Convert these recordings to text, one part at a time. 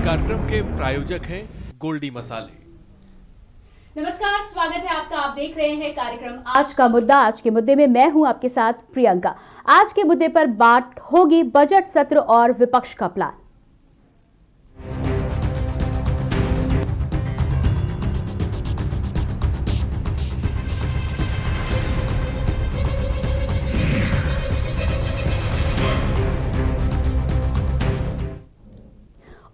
कार्यक्रम के प्रायोजक हैं गोल्डी मसाले। नमस्कार, स्वागत है आपका। आप देख रहे हैं कार्यक्रम आज का मुद्दा। आज के मुद्दे में मैं हूं आपके साथ प्रियंका। आज के मुद्दे पर बात होगी बजट सत्र और विपक्ष का प्लान।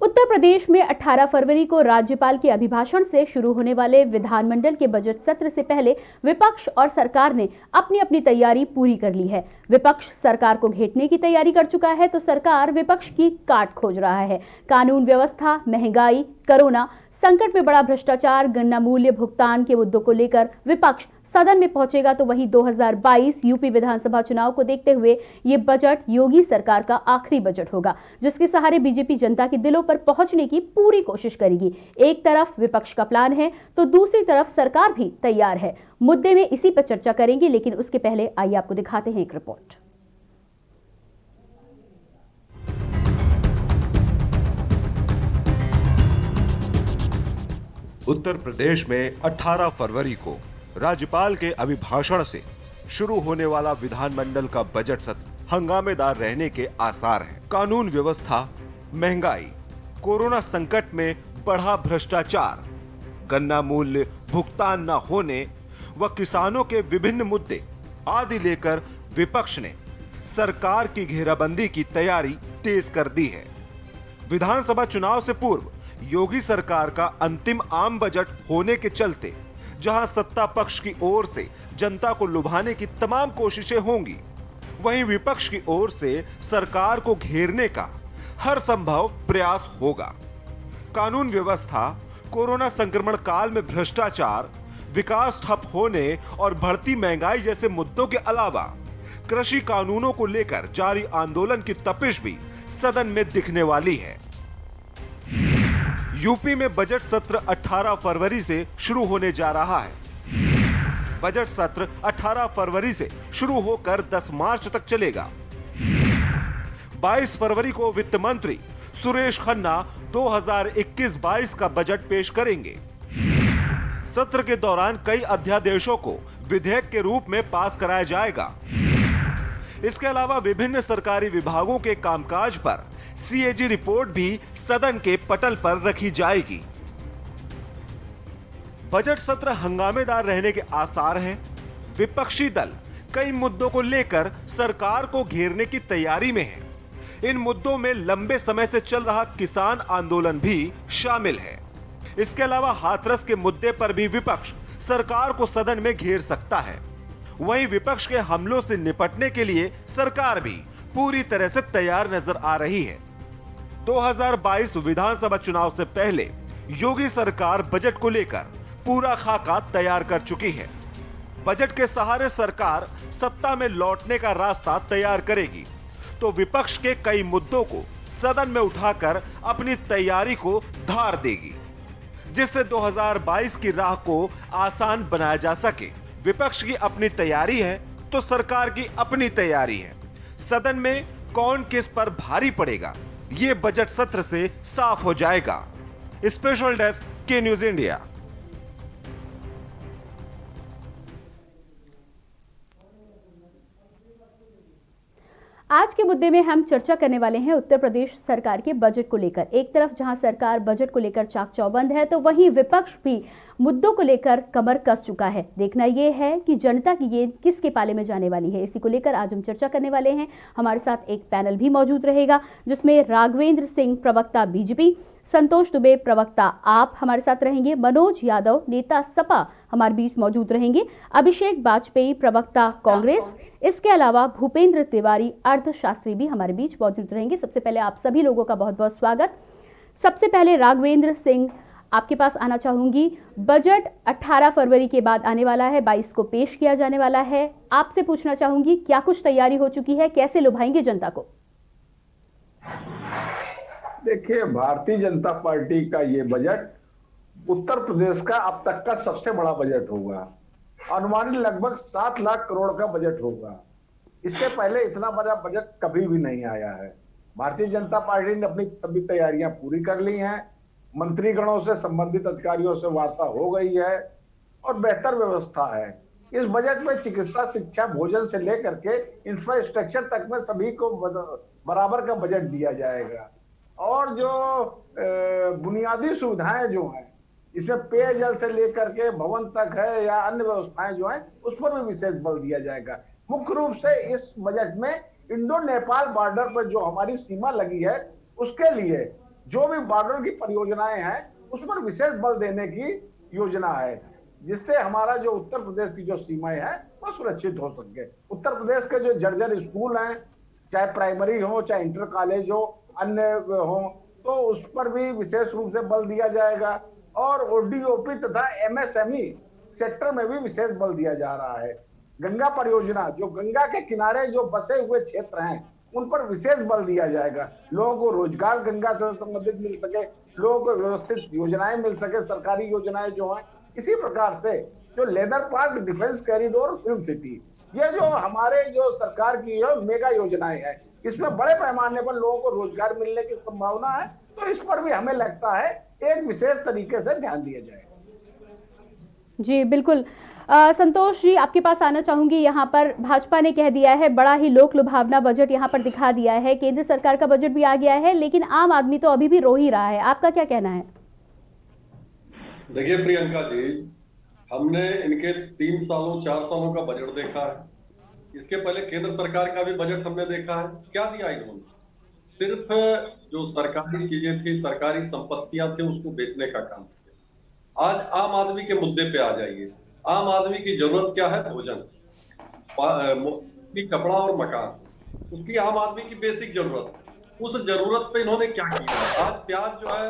उत्तर प्रदेश में 18 फरवरी को राज्यपाल के अभिभाषण से शुरू होने वाले विधानमंडल के बजट सत्र से पहले विपक्ष और सरकार ने अपनी अपनी तैयारी पूरी कर ली है। विपक्ष सरकार को घेरने की तैयारी कर चुका है तो सरकार विपक्ष की काट खोज रहा है। कानून व्यवस्था, महंगाई, कोरोना संकट में बड़ा भ्रष्टाचार, गन्ना मूल्य भुगतान के मुद्दों को लेकर विपक्ष सदन में पहुंचेगा तो वहीं 2022 यूपी विधानसभा चुनाव को देखते हुए ये बजट योगी सरकार का आखिरी बजट होगा, जिसके सहारे बीजेपी जनता के दिलों पर पहुंचने की पूरी कोशिश करेगी। एक तरफ विपक्ष का प्लान है तो दूसरी तरफ सरकार भी तैयार है। मुद्दे में इसी पर चर्चा करेंगे, लेकिन उसके पहले आइए आपको दिखाते हैं एक रिपोर्ट। उत्तर प्रदेश में 18 फरवरी को राज्यपाल के अभिभाषण से शुरू होने वाला विधानमंडल का बजट सत्र हंगामेदार रहने के आसार हैं। कानून व्यवस्था, महंगाई, कोरोना संकट में बढ़ा भ्रष्टाचार, गन्ना मूल्य भुगतान न होने व किसानों के विभिन्न मुद्दे आदि लेकर विपक्ष ने सरकार की घेराबंदी की तैयारी तेज कर दी है। विधानसभा चुनाव से पूर्व योगी सरकार का अंतिम आम बजट होने के चलते जहां सत्ता पक्ष की ओर से जनता को लुभाने की तमाम कोशिशें होंगी, वहीं विपक्ष की ओर से सरकार को घेरने का हर संभव प्रयास होगा। कानून व्यवस्था, कोरोना संक्रमण काल में भ्रष्टाचार, विकास ठप होने और बढ़ती महंगाई जैसे मुद्दों के अलावा कृषि कानूनों को लेकर जारी आंदोलन की तपिश भी सदन में दिखने वाली है। यूपी में बजट सत्र 18 फरवरी से शुरू होने जा रहा है। बजट सत्र 18 फरवरी से शुरू होकर 10 मार्च तक चलेगा। 22 फरवरी को वित्त मंत्री सुरेश खन्ना 2021-22 का बजट पेश करेंगे। सत्र के दौरान कई अध्यादेशों को विधेयक के रूप में पास कराया जाएगा। इसके अलावा विभिन्न सरकारी विभागों के कामकाज पर सीएजी रिपोर्ट भी सदन के पटल पर रखी जाएगी। बजट सत्र हंगामेदार रहने के आसार हैं। विपक्षी दल कई मुद्दों को लेकर सरकार को घेरने की तैयारी में है। इन मुद्दों में लंबे समय से चल रहा किसान आंदोलन भी शामिल है। इसके अलावा हाथरस के मुद्दे पर भी विपक्ष सरकार को सदन में घेर सकता है। वहीं विपक्ष के हमलों से निपटने के लिए सरकार भी पूरी तरह से तैयार नजर आ रही है। 2022 विधानसभा चुनाव से पहले योगी सरकार बजट को लेकर पूरा खाका तैयार कर चुकी है। बजट के सहारे सरकार सत्ता में लौटने का रास्ता तैयार करेगी तो विपक्ष के कई मुद्दों को सदन में उठाकर अपनी तैयारी को धार देगी, जिससे 2022 की राह को आसान बनाया जा सके। विपक्ष की अपनी तैयारी है तो सरकार की अपनी तैयारी है। सदन में कौन किस पर भारी पड़ेगा ये बजट सत्र से साफ हो जाएगा। स्पेशल डेस्क के न्यूज इंडिया। आज के मुद्दे में हम चर्चा करने वाले हैं उत्तर प्रदेश सरकार के बजट को लेकर। एक तरफ जहां सरकार बजट को लेकर चाक चौबंद है तो वहीं विपक्ष भी मुद्दों को लेकर कमर कस चुका है। देखना यह है कि जनता की गेंद किसके पाले में जाने वाली है। इसी को लेकर आज हम चर्चा करने वाले हैं। हमारे साथ एक पैनल भी मौजूद रहेगा जिसमें राघवेंद्र सिंह, प्रवक्ता बीजेपी, संतोष दुबे, प्रवक्ता आप हमारे साथ रहेंगे, मनोज यादव, नेता सपा हमारे बीच मौजूद रहेंगे, अभिषेक वाजपेयी, प्रवक्ता कांग्रेस, इसके अलावा भूपेंद्र तिवारी, अर्थशास्त्री भी हमारे बीच मौजूद रहेंगे। सबसे पहले आप सभी लोगों का बहुत बहुत स्वागत। सबसे पहले राघवेंद्र सिंह, आपके पास आना चाहूंगी। बजट 18 फरवरी के बाद आने वाला है, 22 को पेश किया जाने वाला है। आपसे पूछना चाहूंगी, क्या कुछ तैयारी हो चुकी है, कैसे लुभाएंगे जनता को? देखिए, भारतीय जनता पार्टी का ये बजट उत्तर प्रदेश का अब तक का सबसे बड़ा बजट होगा। अनुमानित लगभग 7 लाख करोड़ का बजट होगा। इससे पहले इतना बड़ा बजट कभी भी नहीं आया है। भारतीय जनता पार्टी ने अपनी सभी तैयारियां पूरी कर ली हैं। मंत्रीगणों से, संबंधित अधिकारियों से वार्ता हो गई है और बेहतर व्यवस्था है। इस बजट में चिकित्सा, शिक्षा, भोजन से लेकर के इंफ्रास्ट्रक्चर तक में सभी को बराबर का बजट दिया जाएगा। और जो बुनियादी सुविधाएं जो हैं, इसमें पेयजल से लेकर के भवन तक है या अन्य व्यवस्थाएं जो हैं, उस पर भी विशेष बल दिया जाएगा। मुख्य रूप से इस बजट में इंडो नेपाल बॉर्डर पर जो हमारी सीमा लगी है, उसके लिए जो भी बॉर्डर की परियोजनाएं हैं, उस पर विशेष बल देने की योजना है, जिससे हमारा जो उत्तर प्रदेश की जो सीमाएं हैं वो सुरक्षित हो सके। उत्तर प्रदेश के जो जर्जर स्कूल हैं, चाहे प्राइमरी हो, चाहे इंटर कॉलेज हो, अन्य हो, तो उस पर भी विशेष रूप से बल दिया जाएगा। और ओडीओपी तथा एमएसएमई सेक्टर में भी विशेष बल दिया जा रहा है। गंगा परियोजना, जो गंगा के किनारे जो बसे हुए क्षेत्र हैं, उन पर विशेष बल दिया जाएगा। लोगों को रोजगार गंगा से संबंधित मिल सके, लोगों को व्यवस्थित योजनाएं मिल सके, सरकारी योजनाएं जो हैं। इसी प्रकार से जो leather park, defence corridor, film city, ये जो हमारे जो सरकार की जो मेगा योजनाएं हैं, इसमें बड़े पैमाने पर लोगों को रोजगार मिलने की संभावना है। तो इस पर भी हमें लगता है एक विशेष तरीके से ध्यान दिया जाएगा। जी बिल्कुल। संतोष जी, आपके पास आना चाहूंगी। यहाँ पर भाजपा ने कह दिया है, बड़ा ही लोक लुभावना बजट यहाँ पर दिखा दिया है। केंद्र सरकार का बजट भी आ गया है, लेकिन आम आदमी तो अभी भी रो ही रहा है। आपका क्या कहना है? देखिए प्रियंका जी, हमने इनके 3 सालों 4 सालों का बजट देखा है। इसके पहले केंद्र सरकार का भी बजट हमने देखा है। क्या दिया इन्होंने? सिर्फ जो सरकारी चीजें थी, सरकारी संपत्तियां थी, उसको बेचने का काम किया। आज आम आदमी के मुद्दे पे आ जाइए। आम आदमी की जरूरत क्या है? भोजन, कपड़ा और मकान, उसकी आम आदमी की बेसिक जरूरत। उस जरूरत पे इन्होंने क्या किया? आज प्याज जो है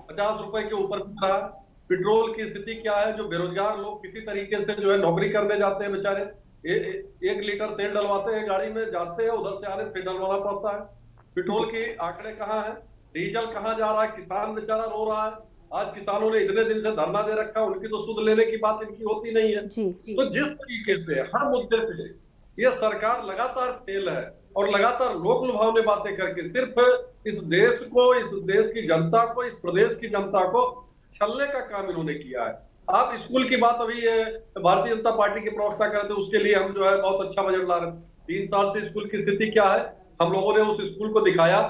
50 रुपए के ऊपर बिक रहा है। पेट्रोल की स्थिति क्या है? जो बेरोजगार लोग किसी तरीके से जो है नौकरी करने जाते हैं, बेचारे 1 लीटर तेल डलवाते हैं, गाड़ी में जाते हैं, उधर से आने फिर डलवाना पड़ता है। पेट्रोल के आंकड़े कहाँ है? डीजल कहाँ जा रहा है? किसान बेचारा रो रहा है। आज किसानों ने इतने दिन से धरना दे रखा है, उनकी तो सुध लेने की बात इनकी होती नहीं है। जी। तो जिस तरीके से हर मुद्दे पे ये सरकार लगातार फेल है और लगातार लोक लुभावने बातें करके सिर्फ इस देश को, इस देश की जनता को, इस प्रदेश की जनता को छलने का काम इन्होंने किया है। आप स्कूल की बात अभी भारतीय जनता पार्टी के प्रवक्ता करते, उसके लिए हम जो है बहुत अच्छा बजट ला रहे हैं। 3 साल से स्कूल की स्थिति क्या है, हम लोगों ने उस स्कूल को दिखाया,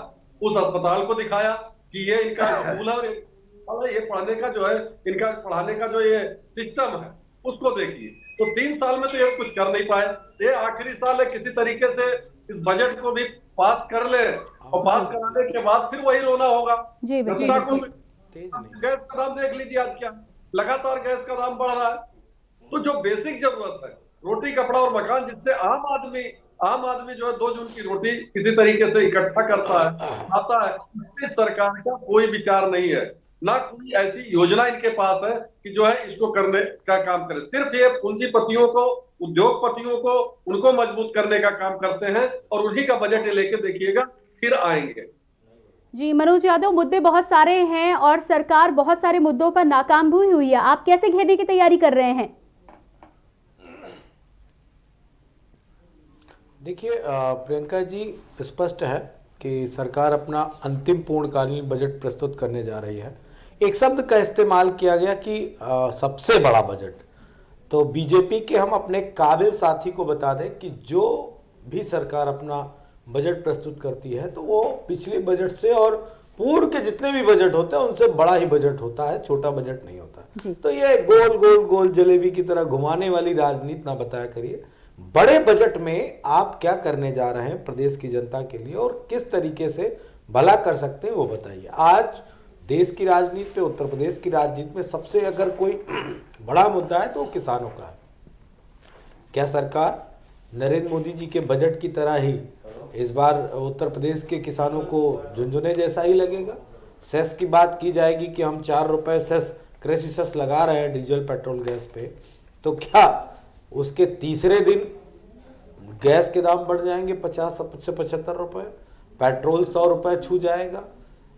उस अस्पताल को दिखाया कि ये इनका स्कूल है और ये पढ़ने का जो है, इनका पढ़ाने का जो ये सिस्टम है, उसको देखिए। तो 3 साल में तो ये कुछ कर नहीं पाए। ये आखिरी साल है, किसी तरीके से इस बजट को भी पास कर ले और पास कराने के बाद फिर वही रोना होगा। जी बिल्कुल। गैस का दाम देख लीजिए, आज क्या लगातार गैस का दाम बढ़ रहा है। तो जो बेसिक जरूरत है, रोटी, कपड़ा और मकान, जिससे आम आदमी जो है 2 जून की रोटी किसी तरीके से इकट्ठा करता है, आता है, इस सरकार का कोई विचार नहीं है। ना कोई ऐसी योजना इनके पास है कि जो है इसको करने का काम करे। सिर्फ ये पूंजीपतियों को, उद्योगपतियों को, उनको मजबूत करने का काम करते हैं और उन्हीं का बजट लेके देखिएगा फिर आएंगे। जी मनोज यादव, मुद्दे बहुत सारे हैं और सरकार बहुत सारे मुद्दों पर नाकाम भी हुई है। आप कैसे घेरने की तैयारी कर रहे हैं? देखिए प्रियंका जी, स्पष्ट है कि सरकार अपना अंतिम पूर्णकालीन बजट प्रस्तुत करने जा रही है। एक शब्द का इस्तेमाल किया गया कि सबसे बड़ा बजट। तो बीजेपी के हम अपने काबिल साथी को बता दें कि जो भी सरकार अपना बजट प्रस्तुत करती है तो वो पिछले बजट से और पूर्व के जितने भी बजट होते हैं उनसे बड़ा ही बजट होता है, छोटा बजट नहीं होता। तो ये गोल गोल गोल जलेबी की तरह घुमाने वाली राजनीति ना बताया करिए। बड़े बजट में आप क्या करने जा रहे हैं प्रदेश की जनता के लिए और किस तरीके से भला कर सकते हैं वो बताइए। आज देश की राजनीति पे, उत्तर प्रदेश की राजनीति में सबसे अगर कोई बड़ा मुद्दा है तो वो किसानों का है। क्या सरकार नरेंद्र मोदी जी के बजट की तरह ही इस बार उत्तर प्रदेश के किसानों को झुनझुने जैसा ही लगेगा? सेस की बात की जाएगी कि हम 4 रुपए सेस, कृषि सेस लगा रहे हैं डीजल, पेट्रोल, गैस पे, तो क्या उसके तीसरे दिन गैस के दाम बढ़ जाएंगे 50 से 75 रुपए, पेट्रोल 100 रुपए छू जाएगा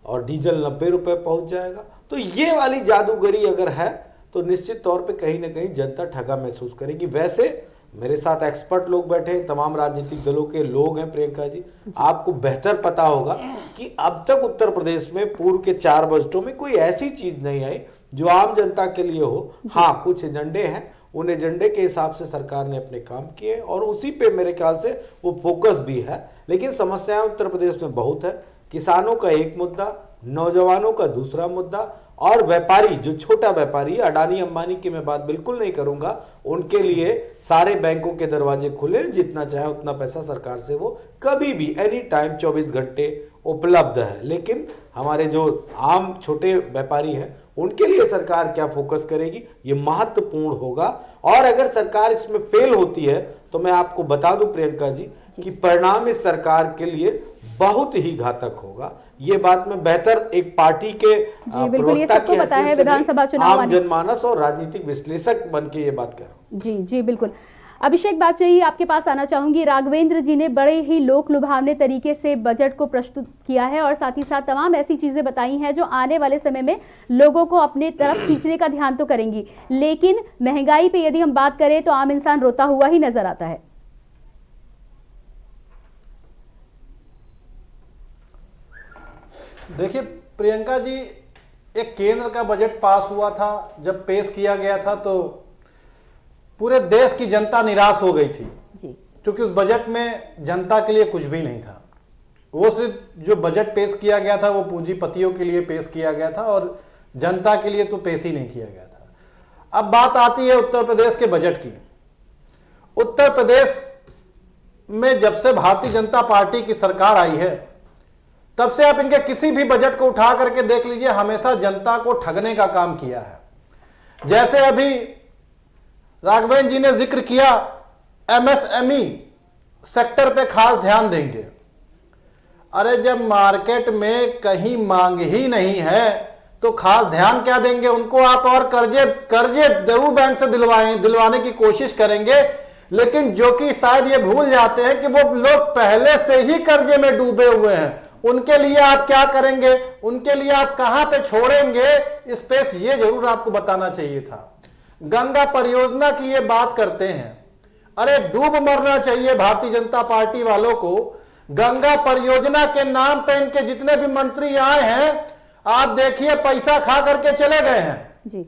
और डीजल 90 रुपए पहुंच जाएगा? तो ये वाली जादूगरी अगर है तो निश्चित तौर पे कहीं ना कहीं जनता ठगा महसूस करेगी। वैसे मेरे साथ एक्सपर्ट लोग बैठे हैं, तमाम राजनीतिक दलों के लोग हैं प्रियंका जी। आपको बेहतर पता होगा कि अब तक उत्तर प्रदेश में पूर्व के 4 बजटों में कोई ऐसी चीज नहीं आई जो आम जनता के लिए हो। हाँ, कुछ एजेंडे हैं, उन एजेंडे के हिसाब से सरकार ने अपने काम किए और उसी पे मेरे ख्याल से वो फोकस भी है। लेकिन समस्याएं उत्तर प्रदेश में बहुत है। किसानों का एक मुद्दा, नौजवानों का दूसरा मुद्दा, और व्यापारी जो छोटा व्यापारी, अडानी अंबानी की मैं बात बिल्कुल नहीं करूंगा, उनके लिए सारे बैंकों के दरवाजे खुले, जितना चाहे उतना पैसा सरकार से वो कभी भी एनी टाइम 24 घंटे उपलब्ध है। लेकिन हमारे जो आम छोटे व्यापारी हैं उनके लिए सरकार क्या फोकस करेगी, ये महत्वपूर्ण होगा। और अगर सरकार इसमें फेल होती है तो मैं आपको बता दूं प्रियंका जी कि परिणाम इस सरकार के लिए बहुत ही घातक होगा। ये बात में बेहतर एक पार्टी के प्रवक्ता की हैसियत से विधानसभा चुनाव आम जनमानस और राजनीतिक विश्लेषक बन के ये बात कर रहा हूं। जी जी बिल्कुल। अभिषेक बाजपेयी, आपके पास आना चाहूंगी। राघवेंद्र जी ने बड़े ही लोक लुभावने तरीके से बजट को प्रस्तुत किया है और साथ ही साथ तमाम ऐसी चीजें बताई हैं जो आने वाले समय में लोगों को अपने तरफ खींचने का ध्यान तो करेंगी, लेकिन महंगाई पे यदि हम बात करें तो आम इंसान रोता हुआ ही नजर आता है। देखिए प्रियंका जी, एक केंद्र का बजट पास हुआ था, जब पेश किया गया था तो पूरे देश की जनता निराश हो गई थी क्योंकि उस बजट में जनता के लिए कुछ भी नहीं था। वो सिर्फ जो बजट पेश किया गया था वो पूंजीपतियों के लिए पेश किया गया था और जनता के लिए तो पेश ही नहीं किया गया था। अब बात आती है उत्तर प्रदेश के बजट की। उत्तर प्रदेश में जब से भारतीय जनता पार्टी की सरकार आई है तब से आप इनके किसी भी बजट को उठा करके देख लीजिए, हमेशा जनता को ठगने का काम किया है। जैसे अभी राघवेंद्र जी ने जिक्र किया एमएसएमई सेक्टर पे खास ध्यान देंगे। अरे जब मार्केट में कहीं मांग ही नहीं है तो खास ध्यान क्या देंगे उनको? आप और कर्जे जरूर बैंक से दिलवाने की कोशिश करेंगे, लेकिन जो कि शायद ये भूल जाते हैं कि वो लोग पहले से ही कर्जे में डूबे हुए हैं। उनके लिए आप क्या करेंगे, उनके लिए आप कहां पे छोड़ेंगे स्पेस, ये जरूर आपको बताना चाहिए था। गंगा परियोजना की ये बात करते हैं, अरे डूब मरना चाहिए भारतीय जनता पार्टी वालों को। गंगा परियोजना के नाम पे इनके जितने भी मंत्री आए हैं, आप देखिए पैसा खा करके चले गए हैं जी।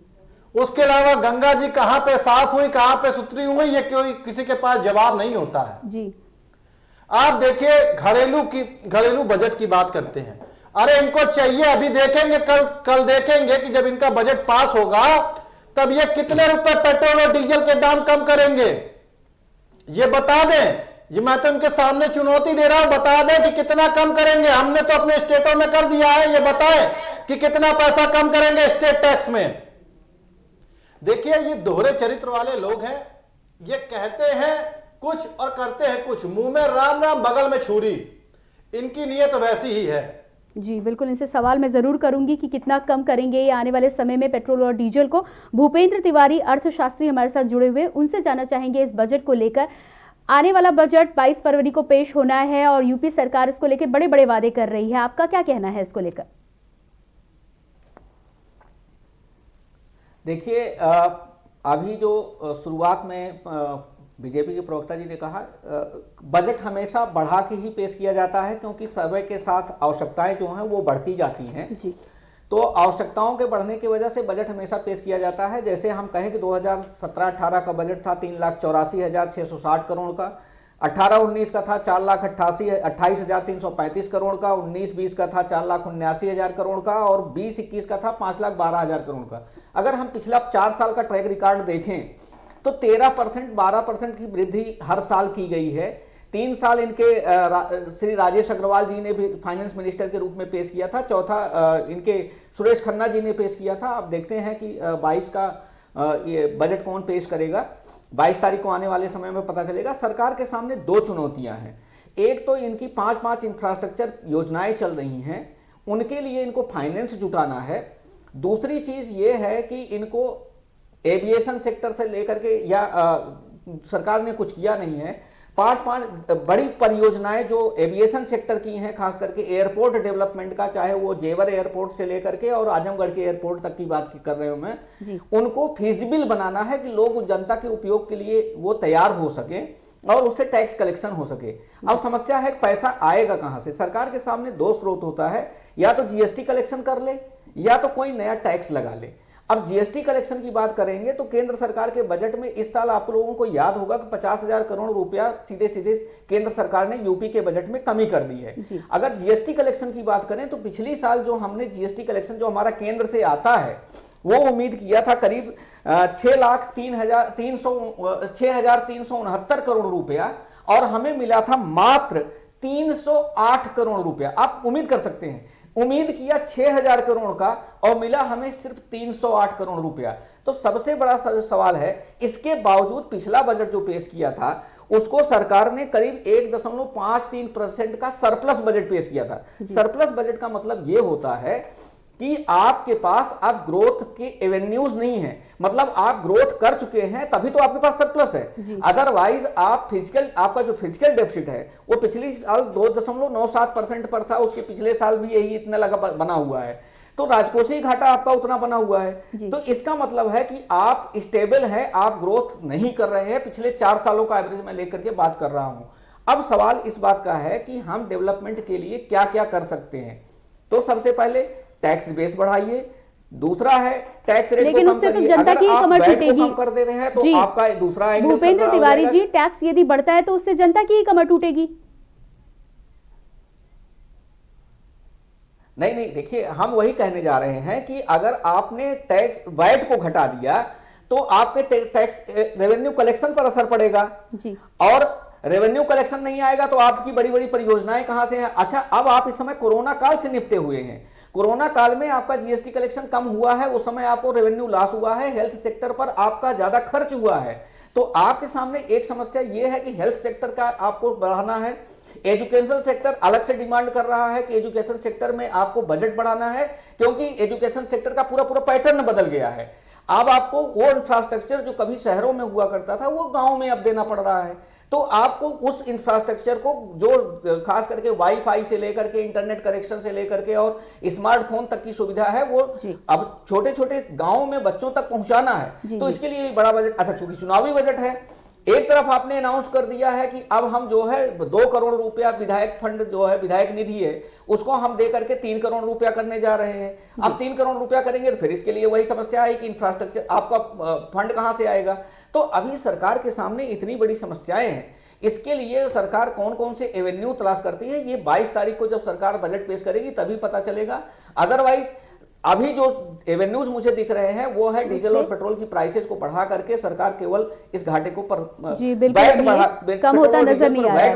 उसके अलावा गंगा जी कहां पे साफ हुई, कहां पे सुथरी हुई, ये कोई किसी के पास जवाब नहीं होता है जी। आप देखिए घरेलू बजट की बात करते हैं, अरे इनको चाहिए, अभी देखेंगे कल देखेंगे कि जब इनका बजट पास होगा तब ये कितने रुपए पेट्रोल और डीजल के दाम कम करेंगे, ये बता दें। ये मैं तो इनके सामने चुनौती दे रहा हूं, बता दें कि कितना कम करेंगे। हमने तो अपने स्टेटों में कर दिया है, ये बताएं कि कितना पैसा कम करेंगे स्टेट टैक्स में। देखिए ये दोहरे चरित्र वाले लोग हैं, ये कहते हैं कुछ और करते हैं कुछ, मुंह में राम राम बगल में छुरी, इनकी नीयत वैसी ही है। जी बिल्कुल, इनसे सवाल मैं जरूर करूंगी कि कितना कम करेंगे ये आने वाले समय में पेट्रोल और डीजल को। भूपेंद्र तिवारी अर्थशास्त्री हमारे साथ जुड़े हुए, उनसे जानना चाहेंगे इस बजट को लेकर। आने वाला बजट 22 फरवरी को पेश होना है और यूपी सरकार इसको लेकर बड़े बड़े वादे कर रही है, आपका क्या कहना है इसको लेकर? देखिए अभी जो शुरुआत में बीजेपी के प्रवक्ता जी ने कहा, बजट हमेशा बढ़ा के ही पेश किया जाता है क्योंकि समय के साथ आवश्यकताएं जो हैं वो बढ़ती जाती हैं जी। तो आवश्यकताओं के बढ़ने की वजह से बजट हमेशा पेश किया जाता है। जैसे हम कहें कि 2017-18 का बजट था 3,84,660 करोड़ का, 18-19 का था 4,28,335 करोड़ का, 19-20 का था 4,79,000 करोड़ का और 20-21 का था 5,12,000 करोड़ का। अगर हम पिछला 4 साल का ट्रैक रिकॉर्ड देखें तो 13% 12% की वृद्धि हर साल की गई है। 3 साल इनके श्री राजेश अग्रवाल जी ने भी फाइनेंस मिनिस्टर के रूप में पेश किया था, चौथा इनके सुरेश खन्ना जी ने पेश किया था। अब देखते हैं कि 22 का ये बजट कौन पेश करेगा, 22 तारीख को आने वाले समय में पता चलेगा। सरकार के सामने 2 चुनौतियां हैं, एक तो इनकी 5 इंफ्रास्ट्रक्चर योजनाएं चल रही हैं, उनके लिए इनको फाइनेंस जुटाना है। दूसरी चीज ये है कि इनको एविएशन सेक्टर से लेकर के या सरकार ने कुछ किया नहीं है, पांच बड़ी परियोजनाएं जो एविएशन सेक्टर की हैं, खास करके एयरपोर्ट डेवलपमेंट का, चाहे वो जेवर एयरपोर्ट से लेकर के और आजमगढ़ के एयरपोर्ट तक की बात कर रहे हूं मैं, उनको फिजिबल बनाना है कि लोग जनता के उपयोग के लिए वो तैयार हो सके और उससे टैक्स कलेक्शन हो सके। अब समस्या है पैसा आएगा कहां से। सरकार के सामने दो स्रोत होता है, या तो जीएसटी कलेक्शन कर ले या तो कोई नया टैक्स लगा ले। अब जीएसटी कलेक्शन की बात करेंगे तो केंद्र सरकार के बजट में इस साल आप लोगों को याद होगा कि 50,000 करोड़ रुपया सीधे सीधे केंद्र सरकार ने यूपी के बजट में कमी कर दी है। अगर जीएसटी कलेक्शन की बात करें तो पिछली साल जो हमने जीएसटी कलेक्शन जो हमारा केंद्र से आता है वो उम्मीद किया था करीब 6,369 करोड़ रुपया, और हमें मिला था मात्र 308 करोड़ रुपया। आप उम्मीद कर सकते हैं, उम्मीद किया 6,000 करोड़ का और मिला हमें सिर्फ 308 करोड़ रुपया। तो सबसे बड़ा सवाल है, इसके बावजूद पिछला बजट जो पेश किया था उसको सरकार ने करीब 1.53% का सरप्लस बजट पेश किया था। सरप्लस बजट का मतलब यह होता है कि आपके पास अब ग्रोथ के एवेन्यूज नहीं है, मतलब आप ग्रोथ कर चुके हैं तभी तो आपके पास सरप्लस है। अदरवाइज आप आपका जो फिजिकल डेफिसिट है वो पिछली साल 2.97% पर था, उसके पिछले साल भी यही इतना लगा बना हुआ है, तो राजकोषीय घाटा आपका उतना बना हुआ है। तो इसका मतलब है कि आप स्टेबल हैं, आप ग्रोथ नहीं कर रहे हैं। पिछले 4 सालों का एवरेज मैं लेकर के बात कर रहा हूं। अब सवाल इस बात का है कि हम डेवलपमेंट के लिए क्या क्या कर सकते हैं। तो सबसे पहले टैक्स बेस बढ़ाइए, दूसरा है टैक्स रेट लेकिन को कम उससे तो करिए। जनता की अगर आप कमर वैट को टूटेगी। कम कर देते हैं तो आपका दूसरा एंगल भूपेंद्र तिवारी जी, टैक्स यदि बढ़ता है तो उससे जनता की कमर टूटेगी। नहीं, देखिए हम वही कहने जा रहे हैं कि अगर आपने टैक्स वैट को घटा दिया तो आपके टैक्स रेवेन्यू कलेक्शन पर असर पड़ेगा जी, और रेवेन्यू कलेक्शन नहीं आएगा तो आपकी बड़ी बड़ी परियोजनाएं कहां से हैं। अच्छा, अब आप इस समय कोरोना काल से निपटे हुए हैं, कोरोना काल में आपका जीएसटी कलेक्शन कम हुआ है, उस समय आपको रेवेन्यू लॉस हुआ है, हेल्थ सेक्टर पर आपका ज्यादा खर्च हुआ है। तो आपके सामने एक समस्या यह है कि हेल्थ सेक्टर का आपको बढ़ाना है, एजुकेशन सेक्टर अलग से डिमांड कर रहा है कि एजुकेशन सेक्टर में आपको बजट बढ़ाना है, क्योंकि एजुकेशन सेक्टर का पूरा पैटर्न बदल गया है। अब आपको वो इंफ्रास्ट्रक्चर जो कभी शहरों में हुआ करता था वो गांव में अब देना पड़ रहा है। तो आपको उस इंफ्रास्ट्रक्चर को जो खास करके वाईफाई से लेकर के इंटरनेट कनेक्शन से लेकर के और स्मार्टफोन तक की सुविधा है वो अब छोटे छोटे गांवों में बच्चों तक पहुंचाना है। तो इसके लिए बड़ा बजट, अच्छा चूंकि चुनावी बजट है, एक तरफ आपने अनाउंस कर दिया है कि अब हम जो है 2 करोड़ रुपया विधायक फंड जो है विधायक निधि है उसको हम दे करके 3 करोड़ रुपया करने जा रहे हैं। अब 3 करोड़ रुपया करेंगे तो फिर इसके लिए वही समस्या है कि इंफ्रास्ट्रक्चर आपका फंड कहां से आएगा। तो अभी सरकार के सामने इतनी बड़ी समस्याएं हैं, इसके लिए सरकार कौन कौन से एवेन्यू तलाश करती है ये 22 तारीख को जब सरकार बजट पेश करेगी तभी पता चलेगा। अदरवाइज अभी जो एवेन्यूज मुझे दिख रहे हैं वो है डीजल और पेट्रोल की प्राइसेस को बढ़ा करके सरकार केवल इस घाटे को जी बिल्कुल कम होता नजर नहीं आ रहा है।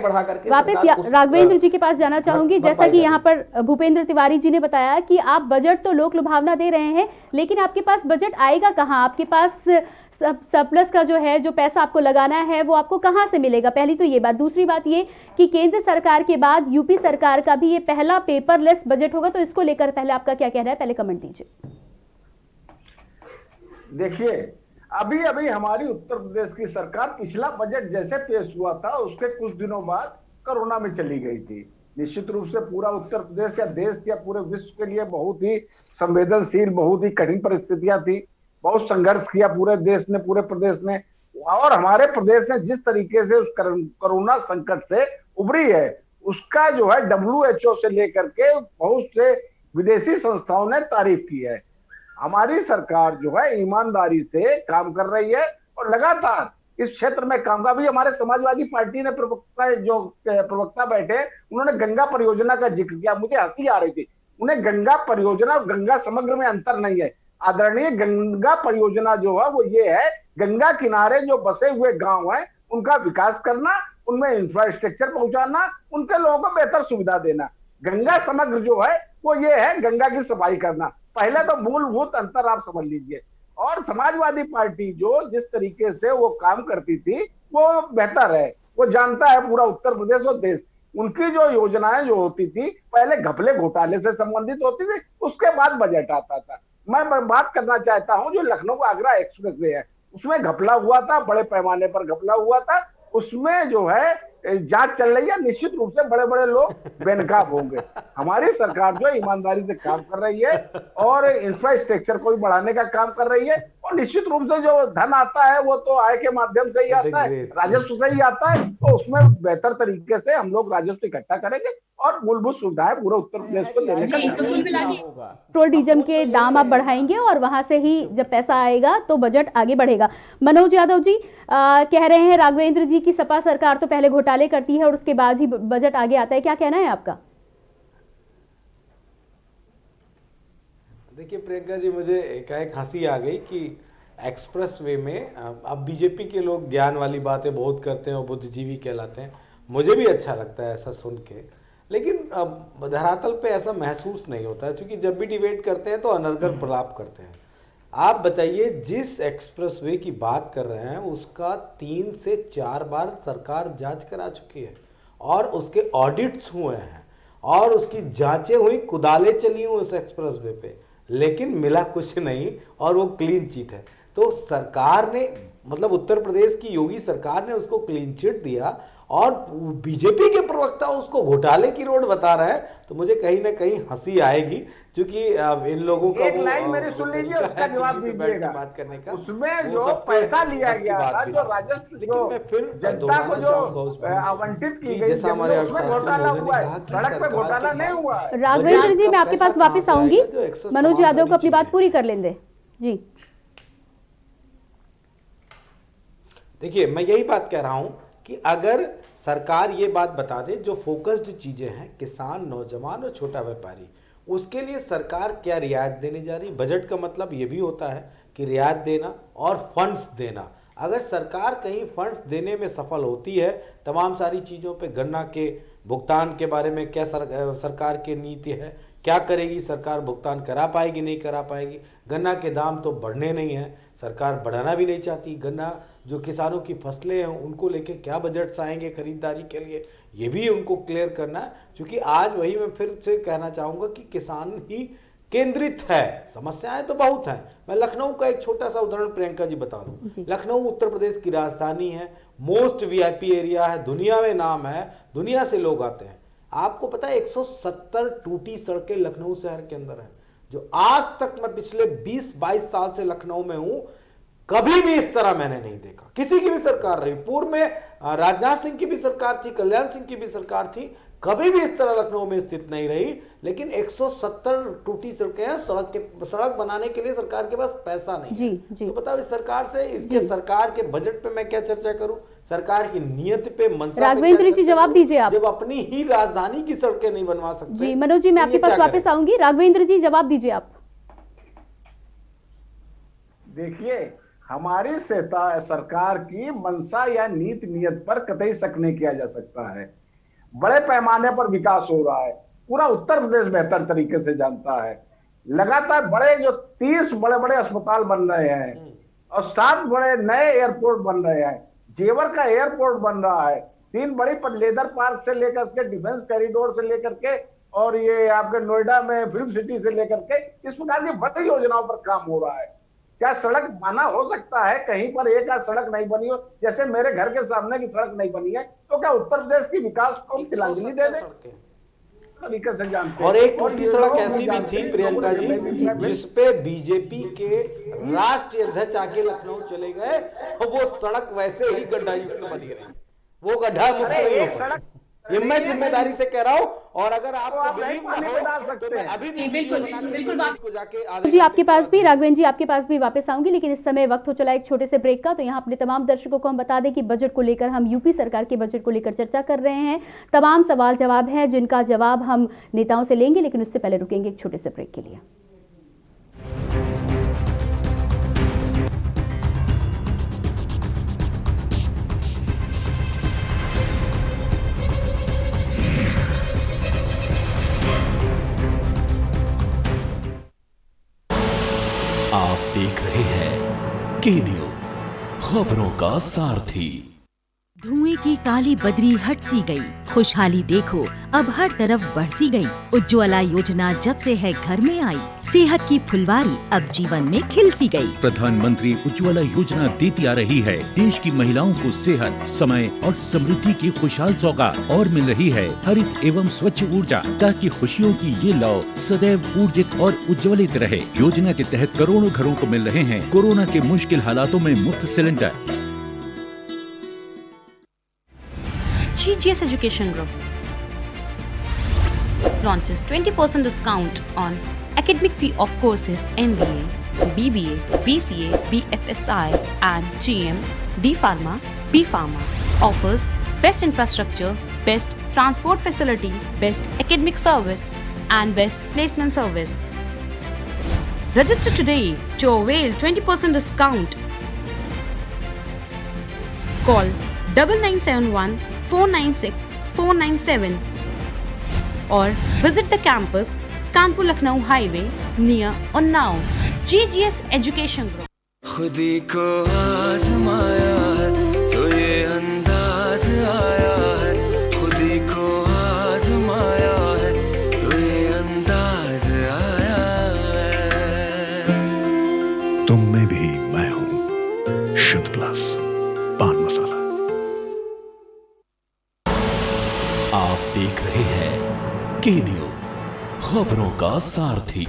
वापस राघवेंद्र जी के पास जाना चाहूंगी। जैसा कि यहाँ पर भूपेंद्र तिवारी जी ने बताया कि आप बजट तो लोक लुभावना दे रहे हैं, लेकिन आपके पास बजट आएगा कहाँ, आपके पास सरप्लस का जो है जो पैसा आपको लगाना है वो आपको कहां से मिलेगा। पहली तो ये बात। दूसरी बात ये कि केंद्र सरकार के बाद यूपी सरकार का भी ये पहला पेपरलेस बजट होगा, तो इसको लेकर पहले आपका क्या कहना है, पहले कमेंट दीजिए। देखिए, अभी अभी हमारी उत्तर प्रदेश की सरकार पिछला बजट जैसे पेश हुआ था उसके कुछ दिनों बाद कोरोना में चली गई थी। निश्चित रूप से पूरा उत्तर प्रदेश या देश या पूरे विश्व के लिए बहुत ही संवेदनशील, बहुत ही कठिन परिस्थितियां थी, बहुत संघर्ष किया पूरे देश ने, पूरे प्रदेश ने। और हमारे प्रदेश ने जिस तरीके से उस कोरोना संकट से उभरी है उसका जो है WHO से लेकर के बहुत से विदेशी संस्थाओं ने तारीफ की है। हमारी सरकार जो है ईमानदारी से काम कर रही है और लगातार इस क्षेत्र में काम का भी। हमारे समाजवादी पार्टी ने प्रवक्ता बैठे, उन्होंने गंगा परियोजना का जिक्र किया, मुझे हंसी आ रही थी। उन्हें गंगा परियोजना और गंगा समग्र में अंतर नहीं है। आदरणीय गंगा परियोजना जो है वो ये है, गंगा किनारे जो बसे हुए गांव हैं उनका विकास करना, उनमें इंफ्रास्ट्रक्चर पहुंचाना, उनके लोगों को बेहतर सुविधा देना। गंगा समग्र जो है वो ये है गंगा की सफाई करना। पहले तो मूलभूत अंतर आप समझ लीजिए। और समाजवादी पार्टी जो जिस तरीके से वो काम करती थी वो बेहतर है, वो जानता है पूरा उत्तर प्रदेश और देश। उनकी जो योजनाएं जो होती थी पहले घपले घोटाले से संबंधित होती थी, उसके बाद बजट आता था। मैं बात करना चाहता हूं जो लखनऊ आगरा एक्सप्रेस वे है उसमें घपला हुआ था, बड़े पैमाने पर घपला हुआ था। उसमें जो है जांच चल रही है, निश्चित रूप से बड़े बड़े लोग बेनकाब होंगे। हमारी सरकार जो ईमानदारी से काम कर रही है और इंफ्रास्ट्रक्चर को भी बढ़ाने का काम कर रही है, और निश्चित रूप से जो धन आता है वो तो आय के माध्यम से ही आता है, राजस्व से ही आता है, तो उसमें बेहतर तरीके से हम लोग राजस्व इकट्ठा करेंगे और मूलभूत सुविधाएं पूरे उत्तर प्रदेश को देने का। पेट्रोल डीजल के दाम आप बढ़ाएंगे और वहां से ही जब पैसा आएगा तो बजट आगे बढ़ेगा। मनोज यादव जी कह रहे हैं राघवेंद्र जी की सपा सरकार तो पहले घोटाले करती है और उसके बाद ही बजट आगे आता है, क्या कहना है आपका? देखिए प्रियंका जी, मुझे एकाएक हंसी आ गई कि एक्सप्रेस वे में अब बीजेपी के लोग ज्ञान वाली बातें बहुत करते हैं और बुद्धिजीवी कहलाते हैं। मुझे भी अच्छा लगता है ऐसा सुन के, लेकिन धरातल पे ऐसा महसूस नहीं होता है, क्योंकि जब भी डिबेट करते हैं तो अनर्गल प्रलाप करते हैं। आप बताइए, जिस एक्सप्रेस वे की बात कर रहे हैं उसका 3 से 4 बार सरकार जांच करा चुकी है और उसके ऑडिट्स हुए हैं और उसकी जांचें हुई, कुदालें चली हुई उस एक्सप्रेस वे पे, लेकिन मिला कुछ नहीं और वो क्लीन चिट है। तो सरकार ने, मतलब उत्तर प्रदेश की योगी सरकार ने उसको क्लीन चिट दिया और बीजेपी के प्रवक्ता उसको घोटाले की रोड बता रहे हैं, तो मुझे कहीं ना कहीं हंसी आएगी, क्योंकि इन लोगों का एक लाइन मेरी सुन लीजिए, उसका जवाब दीजिएगा। बात करने का उसमें जो पैसा लिया गया था, जो राजस्व, लेकिन मैं फिर जनता को जो आवंटित की गई, जैसा हमारे घोटाला हुआ है, सड़क पे घोटाला नहीं हुआ है। राघवेंद्र जी, मैं आपके पास वापस आऊंगी, मनोज यादव को अपनी बात पूरी कर लेंगे जी। देखिए, मैं यही बात कह रहा हूं कि अगर सरकार ये बात बता दे, जो फोकस्ड चीजें हैं, किसान, नौजवान और छोटा व्यापारी, उसके लिए सरकार क्या रियायत देने जा रही। बजट का मतलब ये भी होता है कि रियायत देना और फंड्स देना। अगर सरकार कहीं फंड्स देने में सफल होती है, तमाम सारी चीज़ों पे, गन्ना के भुगतान के बारे में क्या सरकार की नीति है, क्या करेगी सरकार, भुगतान करा पाएगी नहीं करा पाएगी। गन्ना के दाम तो बढ़ने नहीं हैं, सरकार बढ़ाना भी नहीं चाहती। गन्ना जो किसानों की फसलें हैं उनको लेके क्या बजट्स आएंगे खरीदारी के लिए, ये भी उनको क्लियर करना है। क्योंकि आज वही मैं फिर से कहना चाहूँगा कि किसान ही केंद्रित है, समस्याएं तो बहुत हैं। मैं लखनऊ का एक छोटा सा उदाहरण प्रियंका जी बता दूं। लखनऊ उत्तर प्रदेश की राजधानी है, मोस्ट वीआईपी एरिया है, दुनिया में नाम है, दुनिया से लोग आते हैं। आपको पता है 170 टूटी सड़कें लखनऊ शहर के अंदर हैं, जो आज तक, मैं पिछले 20-22 साल से लखनऊ में हूं, कभी भी इस तरह मैंने नहीं देखा। किसी की भी सरकार रही, पूर्व में राजनाथ सिंह की भी सरकार थी, कल्याण सिंह की भी सरकार थी, कभी भी इस तरह लखनऊ में स्थित नहीं रही। लेकिन 170 टूटी सड़कें हैं, सड़क बनाने के लिए सरकार के पास पैसा नहीं है। जी। तो बताओ, इस सरकार से, इसके सरकार के बजट पे मैं क्या चर्चा करूं, सरकार की नीयत पे, मनसा राघवेंद्र जी जवाब दीजिए आप, जब अपनी ही राजधानी की सड़कें नहीं बनवा सकते। जी मनोज जी, मैं आपके पास वापस आऊंगी। राघवेंद्र जी जवाब दीजिए आप। देखिए, हमारी सरकार की मनसा या नीति नियत पर कतई शक नहीं किया जा सकता है। बड़े पैमाने पर विकास हो रहा है, पूरा उत्तर प्रदेश बेहतर तरीके से जानता है। लगातार बड़े जो 30 बड़े बड़े अस्पताल बन रहे हैं और 7 बड़े नए एयरपोर्ट बन रहे हैं। जेवर का एयरपोर्ट बन रहा है, 3 बड़ी लेदर पार्क से लेकर के, डिफेंस कॉरिडोर से लेकर के, और ये आपके नोएडा में फिल्म सिटी से लेकर के, इस प्रकार की बड़ी योजनाओं पर काम हो रहा है। क्या सड़क बना हो सकता है कहीं पर एक आध सड़क नहीं बनी हो? जैसे मेरे घर के सामने की सड़क नहीं बनी है, तो क्या उत्तर प्रदेश की विकास को तिलांजलि दे दें? तरीके से जानते हैं। और एक टूटी सड़क ऐसी भी थी प्रियंका जी, जिसपे बीजेपी के राष्ट्रीय अध्यक्ष आके लखनऊ चले गए और वो सड़क वैसे ही गड्ढा युक्त बनी रही, वो गड्ढा मुक्त नहीं हो पाई। ये मैं जिम्मेदारी से कह रहा हूँ। और अगर आपको बिलीव ना हो तो मैं अभी भी बिल्कुल जी आपके पास भी, राघवेंद्र जी आपके पास भी वापस आऊंगी, लेकिन इस समय वक्त हो चला एक छोटे से ब्रेक का। तो यहाँ अपने तमाम दर्शकों को हम बता दें कि बजट को लेकर, हम यूपी सरकार के बजट को लेकर चर्चा कर रहे हैं। तमाम सवाल जवाब है जिनका जवाब हम नेताओं से लेंगे, लेकिन उससे पहले रुकेंगे एक छोटे से ब्रेक के लिए। आप देख रहे हैं के न्यूज, खबरों का सारथी। धुएं की काली बदरी हट सी गई, खुशहाली देखो अब हर तरफ बरसी गई। उज्ज्वला योजना जब से है घर में आई, सेहत की फुलवारी अब जीवन में खिल सी गई। प्रधानमंत्री उज्ज्वला योजना देती आ रही है देश की महिलाओं को सेहत, समय और समृद्धि की खुशहाल सौगात और मिल रही है हरित एवं स्वच्छ ऊर्जा, ताकि खुशियों की ये लौ सदैव ऊर्जित और उज्ज्वलित रहे। योजना के तहत करोड़ों घरों को मिल रहे हैं कोरोना के मुश्किल हालातों में मुफ्त cylinder. GGS Education Group launches 20% discount on academic fee of courses MBA, BBA, BCA, BFSI and GM, D Pharma, B Pharma. Offers best infrastructure, best transport facility, best academic service and best placement service. Register today to avail 20% discount. Call 9971 496 497 or visit the campus Kanpur Lucknow highway near Unnao. GGS education group. खुदी को आजमाया है तो ये अंदाज आया है, खुदी को आजमाया है तो ये अंदाज आया है। तुम में भी मैं हूं, शुद्ध प्लस पान मसाला। आप देख रहे हैं के न्यूज, खबरों का सारथी।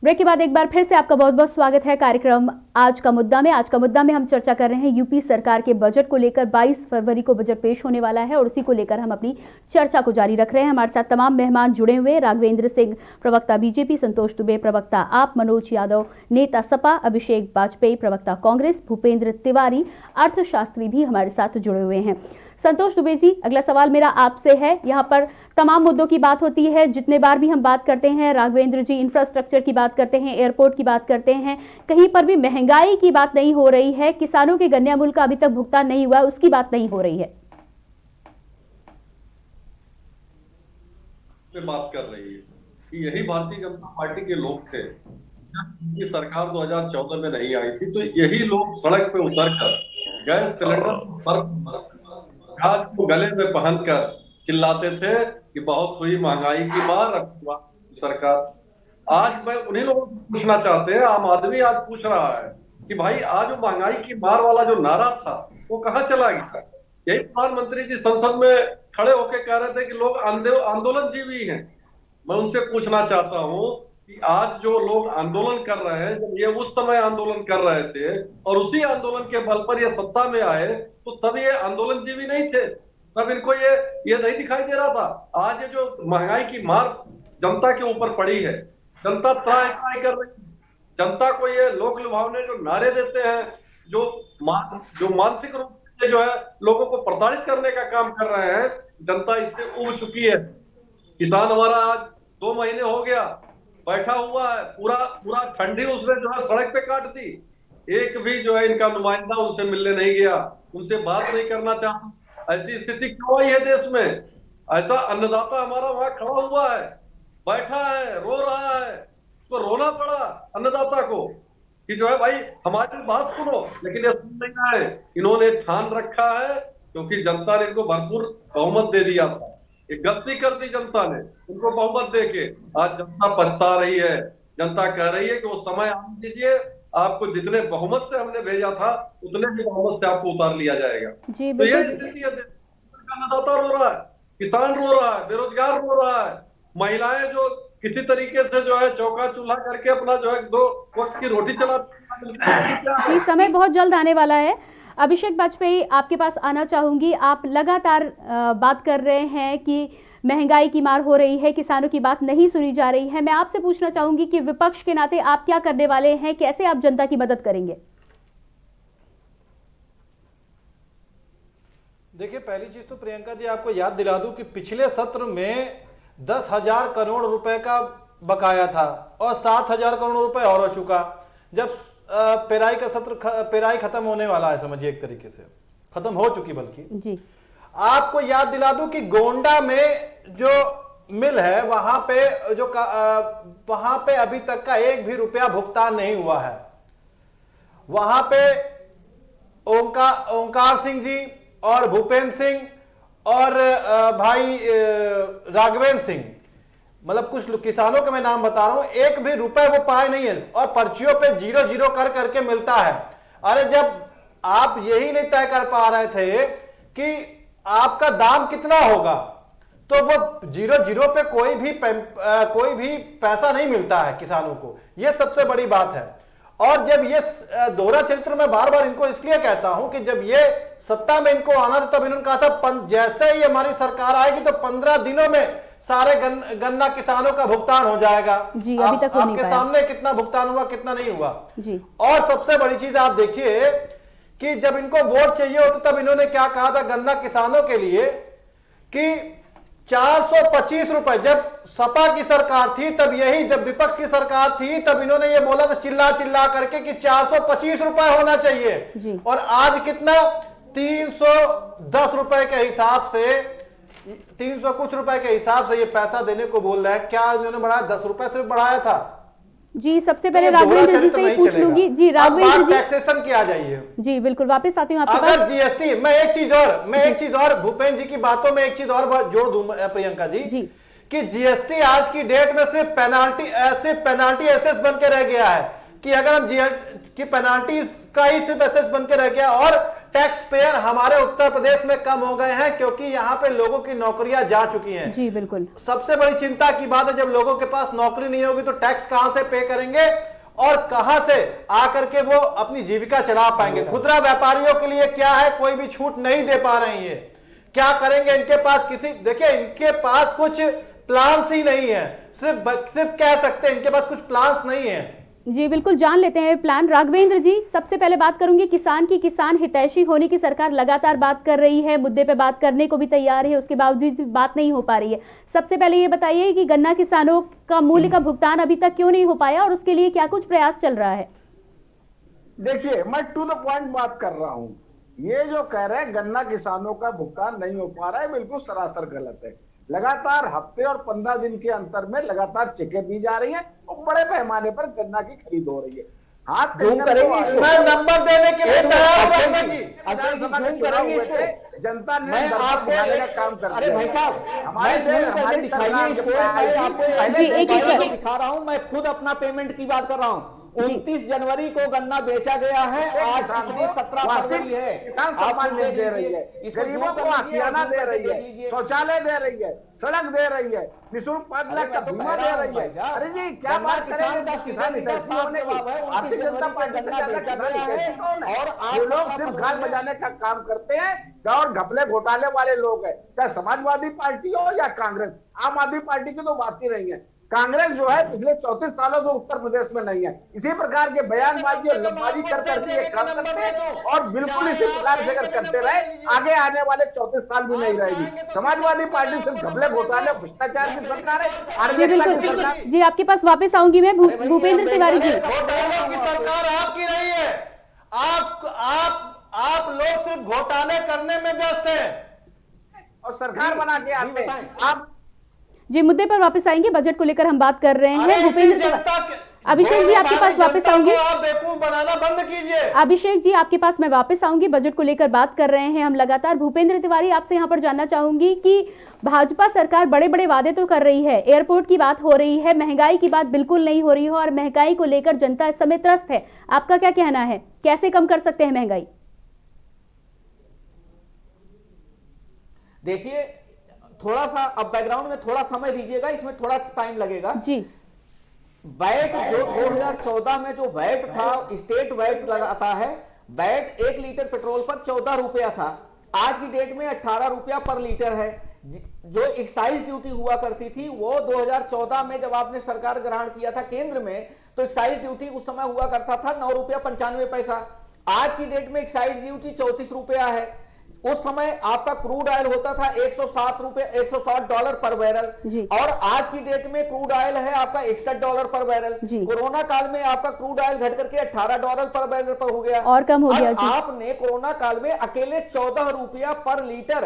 ब्रेक के बाद एक बार फिर से आपका बहुत बहुत स्वागत है कार्यक्रम आज का मुद्दा में। आज का मुद्दा में हम चर्चा कर रहे हैं यूपी सरकार के बजट को लेकर। 22 फरवरी को बजट पेश होने वाला है और उसी को लेकर हम अपनी चर्चा को जारी रख रहे हैं। हमारे साथ तमाम मेहमान जुड़े हुए, राघवेंद्र सिंह प्रवक्ता बीजेपी, संतोष दुबे प्रवक्ता आप, मनोज यादव नेता सपा, अभिषेक वाजपेयी प्रवक्ता कांग्रेस, भूपेंद्र तिवारी अर्थशास्त्री भी हमारे साथ जुड़े हुए हैं। संतोष दुबे जी, अगला सवाल मेरा आपसे है। यहाँ पर तमाम मुद्दों की बात होती है, जितने बार भी हम बात करते हैं, राघवेंद्र जी इंफ्रास्ट्रक्चर की बात करते हैं, एयरपोर्ट की बात करते हैं, कहीं पर भी महंगाई की बात नहीं हो रही है, किसानों के गन्ना मूल्य का अभी तक भुगतान नहीं हुआ, उसकी बात नहीं हो रही है। बात कर रही है कि यही भारतीय जनता पार्टी के लोग थे जब सरकार 2014 में नहीं आई थी, तो यही लोग सड़क पे उतरकर गैस सिलेंडर आज को गले में पहनकर चिल्लाते थे कि बहुत हुई महंगाई की मार सरकार। आज मैं उन्हीं लोगों से पूछना चाहते हैं, आम आदमी आज पूछ रहा है कि भाई आज वो महंगाई की मार वाला जो नारा था वो कहाँ चला गया। यही प्रधानमंत्री जी संसद में खड़े होकर कह रहे थे कि लोग आंदोलन जीवी हैं। मैं उनसे पूछना चाहता हूँ कि आज जो लोग आंदोलन कर रहे हैं, जब ये उस समय आंदोलन कर रहे थे और उसी आंदोलन के बल पर ये सत्ता में आए, तो तब ये आंदोलन जीवी नहीं थे, तब इनको ये नहीं दिखाई दे रहा था। आज ये जो महंगाई की मार जनता के ऊपर पड़ी है, जनता त्राहि त्राहि कर रही है। जनता को ये लोक लुभावने जो नारे देते हैं, जो मानसिक रूप से जो है लोगों को प्रताड़ित करने का काम कर रहे हैं, जनता इससे उब चुकी है। किसान हमारा आज 2 महीने हो गया बैठा हुआ है, पूरा ठंडी उसने जो है सड़क पे काट दी। एक भी जो है इनका नुमाइंदा उनसे मिलने नहीं गया, उनसे बात नहीं करना चाहता। ऐसी स्थिति क्यों आई है देश में? ऐसा अन्नदाता हमारा वहां खड़ा हुआ है, बैठा है, रो रहा है, उसको रोना पड़ा अन्नदाता को कि जो है भाई हमारी बात सुनो, लेकिन ये सुन नहीं रहे। इन्होंने ठान रखा है क्योंकि जनता ने इनको भरपूर बहुमत दे दिया था, एक गलती कर दी जनता ने उनको बहुमत देके। आज जनता पछता रही है, जनता कह रही है कि वो समय आने दीजिए, आपको जितने बहुमत से हमने भेजा था उतने ही बहुमत से आपको उतार लिया जाएगा। जी, तो ये स्थिति है, अन्नदाता रो रहा है, किसान रो रहा है, बेरोजगार रो रहा है, महिलाएं जो किसी तरीके से जो है चौका चूल्हा करके अपना जो है 2 वक्त की रोटी चलाती है। जी, समय बहुत जल्द आने वाला है। अभिषेक वाजपेयी, आपके पास आना चाहूंगी। आप लगातार बात कर रहे हैं कि महंगाई की मार हो रही है, किसानों की बात नहीं सुनी जा रही है। मैं आपसे पूछना चाहूंगी कि विपक्ष के नाते आप क्या करने वाले हैं, कैसे आप जनता की मदद करेंगे? देखिए, पहली चीज तो प्रियंका जी आपको याद दिला दूं कि पिछले सत्र में 10,000 करोड़ रुपए का बकाया था और 7,000 करोड़ रुपए और हो चुका। जब पेराई का सत्र पेराई खत्म होने वाला है, समझिए एक तरीके से खत्म हो चुकी, बल्कि जी। आपको याद दिला दूं कि गोंडा में जो मिल है वहां पे वहां पे अभी तक का एक भी रुपया भुगतान नहीं हुआ है। वहां पे ओंकार सिंह जी और भूपेंद्र सिंह और भाई राघवेंद्र सिंह, मतलब कुछ किसानों के मैं नाम बता रहा हूं, एक भी रुपए वो पाए नहीं है और पर्चियों पे 0-0 कर करके मिलता है। अरे जब आप यही नहीं तय कर पा रहे थे कि आपका दाम कितना होगा, तो वो 0-0 पे कोई भी पैसा नहीं मिलता है किसानों को। ये सबसे बड़ी बात है। और जब ये दोहरा चरित्र में बार बार इनको इसलिए कहता हूं कि जब ये सत्ता में इनको आना था तब इन्होंने कहा था जैसे ही हमारी सरकार आएगी तो 15 दिनों में सारे गन्ना किसानों का भुगतान हो जाएगा। जी, अभी तक हो नहीं आपके पाया। सामने कितना भुगतान हुआ कितना नहीं हुआ जी। और सबसे बड़ी चीज आप देखिए कि जब इनको वोट चाहिए होता तब इन्होंने क्या कहा था गन्ना किसानों के लिए कि 425 रुपए, जब सपा की सरकार थी तब यही, जब विपक्ष की सरकार थी तब इन्होंने ये बोला था चिल्ला चिल्ला करके कि 425 रुपए होना चाहिए। और आज कितना 310 रुपए के हिसाब से 300 कुछ रुपए के हिसाब से ये पैसा देने को बोल रहे हैं। क्या इन्होंने बढ़ाया? 10 रुपए सिर्फ बढ़ाया था। जी, सबसे पहले राघवेंद्र जी से ही पूछ लूंगी। जी राघवेंद्र जी, टैक्सेशन की आ जाइए। जी बिल्कुल, वापस आती हूँ आपके पास। अगर जीएसटी, मैं एक चीज और भूपेंद्र जी की बातों में एक चीज और जोड़ दूं प्रियंका जी, कि जीएसटी आज की डेट में सिर्फ पेनाल्टी एसेस बन के रह गया है कि अगर हम की पेनाल्टी का ही सिर्फ एसेस बन के रह गया और टैक्स पेयर हमारे उत्तर प्रदेश में कम हो गए हैं क्योंकि यहाँ पे लोगों की नौकरियां जा चुकी हैं। जी बिल्कुल, सबसे बड़ी चिंता की बात है जब लोगों के पास नौकरी नहीं होगी तो टैक्स कहां से पे करेंगे और कहां से आकर के वो अपनी जीविका चला पाएंगे। खुदरा व्यापारियों के लिए क्या है, कोई भी छूट नहीं दे पा रही है। क्या करेंगे? इनके पास देखिए इनके पास कुछ प्लान्स ही नहीं है, सिर्फ कह सकते हैं इनके पास कुछ प्लान्स नहीं है। जी बिल्कुल, जान लेते हैं प्लान। राघवेंद्र जी, सबसे पहले बात करूंगी किसान की। किसान हितैषी होने की सरकार लगातार बात कर रही है, मुद्दे पे बात करने को भी तैयार है, उसके बावजूद बात नहीं हो पा रही है। सबसे पहले ये बताइए कि गन्ना किसानों का मूल्य का भुगतान अभी तक क्यों नहीं हो पाया और उसके लिए क्या कुछ प्रयास चल रहा है? देखिए, मैं टू द पॉइंट बात कर रहा हूं। ये जो कह रहे हैं गन्ना किसानों का भुगतान नहीं हो पा रहा है, बिल्कुल सरासर गलत है। लगातार हफ्ते और 15 दिन के अंतर में लगातार चेकें दी जा रही हैं और बड़े पैमाने पर गन्ना की खरीद हो रही है। हाथ मैं नंबर देने के लिए तैयार करेंगे इसको। जनता ने आपको का काम कर अरे भाई साहब, मैं दिखाइए इसको, मैं आपको दिखा रहा हूँ। मैं खुद अपना पेमेंट की बात कर रहा हूँ। 29 जनवरी को गन्ना बेचा गया है, आज कितनी 17 फरवरी है। किसान दे रही है, गरीबों को आशियाना दे रही है, शौचालय दे रही है, सड़क दे रही है, निःशुल्क 5 लाख का बीमा दे रही है। अरे जी क्या बात करेंगे? किसान हितैषी होने की भारतीय जनता पार्टी और लोग सिर्फ गान बजाने का काम करते हैं और घपले घोटाले वाले लोग हैं। चाहे समाजवादी पार्टी हो या कांग्रेस, आम आदमी पार्टी की तो बात ही नहीं है। कांग्रेस जो है पिछले 34 सालों से उत्तर प्रदेश में नहीं है। इसी प्रकार के बयानबाजी और लंबाजी कर करके काम करते हैं और बिल्कुल इसी प्रकार से अगर करते रहे आगे आने वाले 34 साल भी नहीं रहेगी। समाजवादी पार्टी सिर्फ घपले घोटाले भ्रष्टाचार की सरकार है। जी आपके पास वापस आऊंगी मैं। भूपेंद्र तिवारी जी, सरकार आपकी नहीं है, आप लोग सिर्फ घोटाले करने में व्यस्त हैं और सरकार बना के आते हैं आप। जी मुद्दे पर वापस आएंगे, बजट को लेकर हम बात कर रहे हैं। भूपेंद्र, अभिषेक जी आपके पास वापस आऊंगी। आप बेवकूफ बनाना बंद कीजिए। अभिषेक जी आपके पास मैं वापस आऊंगी, बजट को लेकर बात कर रहे हैं हम लगातार। भूपेंद्र तिवारी, आपसे यहाँ पर जानना चाहूंगी कि भाजपा सरकार बड़े बड़े वादे तो कर रही है, एयरपोर्ट की बात हो रही है, महंगाई की बात बिल्कुल नहीं हो रही है और महंगाई को लेकर जनता इस समय त्रस्त है। आपका क्या कहना है, कैसे कम कर सकते हैं महंगाई? देखिए, थोड़ा सा अब बैकग्राउंड में थोड़ा समय दीजिएगा, इसमें थोड़ा टाइम लगेगा जी। वैट जो 2014 में जो वैट था, स्टेट वैट लगाता है, वैट 1 लीटर पेट्रोल पर 14 रुपया था, आज की डेट में 18 रुपया पर लीटर है। जो एक्साइज ड्यूटी हुआ करती थी वो 2014 में जब आपने सरकार ग्रहण किया था केंद्र में, तो एक्साइज ड्यूटी उस समय हुआ करता था 9 रुपया 95 पैसा। आज की डेट में एक्साइज ड्यूटी 34 रुपया है। उस समय आपका क्रूड ऑयल होता था 107 रुपए $160 पर बैरल, और आज की डेट में क्रूड ऑयल है आपका $61 पर बैरल। कोरोना काल में आपका क्रूड ऑयल घट करके $18 पर बैरल पर हो गया और कम हो गया। आपने कोरोना काल में अकेले 14 रुपया पर लीटर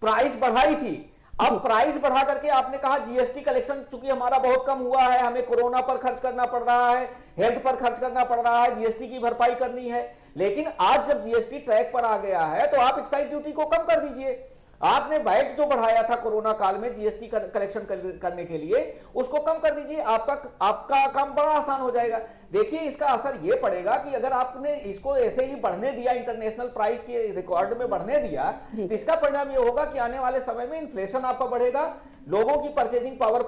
प्राइस बढ़ाई थी। अब प्राइस बढ़ा करके आपने कहा जीएसटी कलेक्शन चूंकि हमारा बहुत कम हुआ है, हमें कोरोना पर खर्च करना पड़ रहा है, हेल्थ पर खर्च करना पड़ रहा है, जीएसटी की भरपाई करनी है। लेकिन आज जब जीएसटी ट्रैक पर आ गया है तो आप एक्साइज ड्यूटी को कम कर दीजिए। आपने वैट जो बढ़ाया था कोरोना काल में जीएसटी कलेक्शन करने के लिए, उसको कम कर दीजिए, आपका काम बड़ा आसान हो जाएगा। देखिए इसका असर ये पड़ेगा कि अगर आपने इसको ऐसे ही बढ़ने दिया, इंटरनेशनल प्राइस के रिकॉर्ड में बढ़ने दिया, तो इसका परिणाम ये होगा कि आने वाले समय में इन्फ्लेशन आपका बढ़ेगा, लोगों की परचेजिंग पावर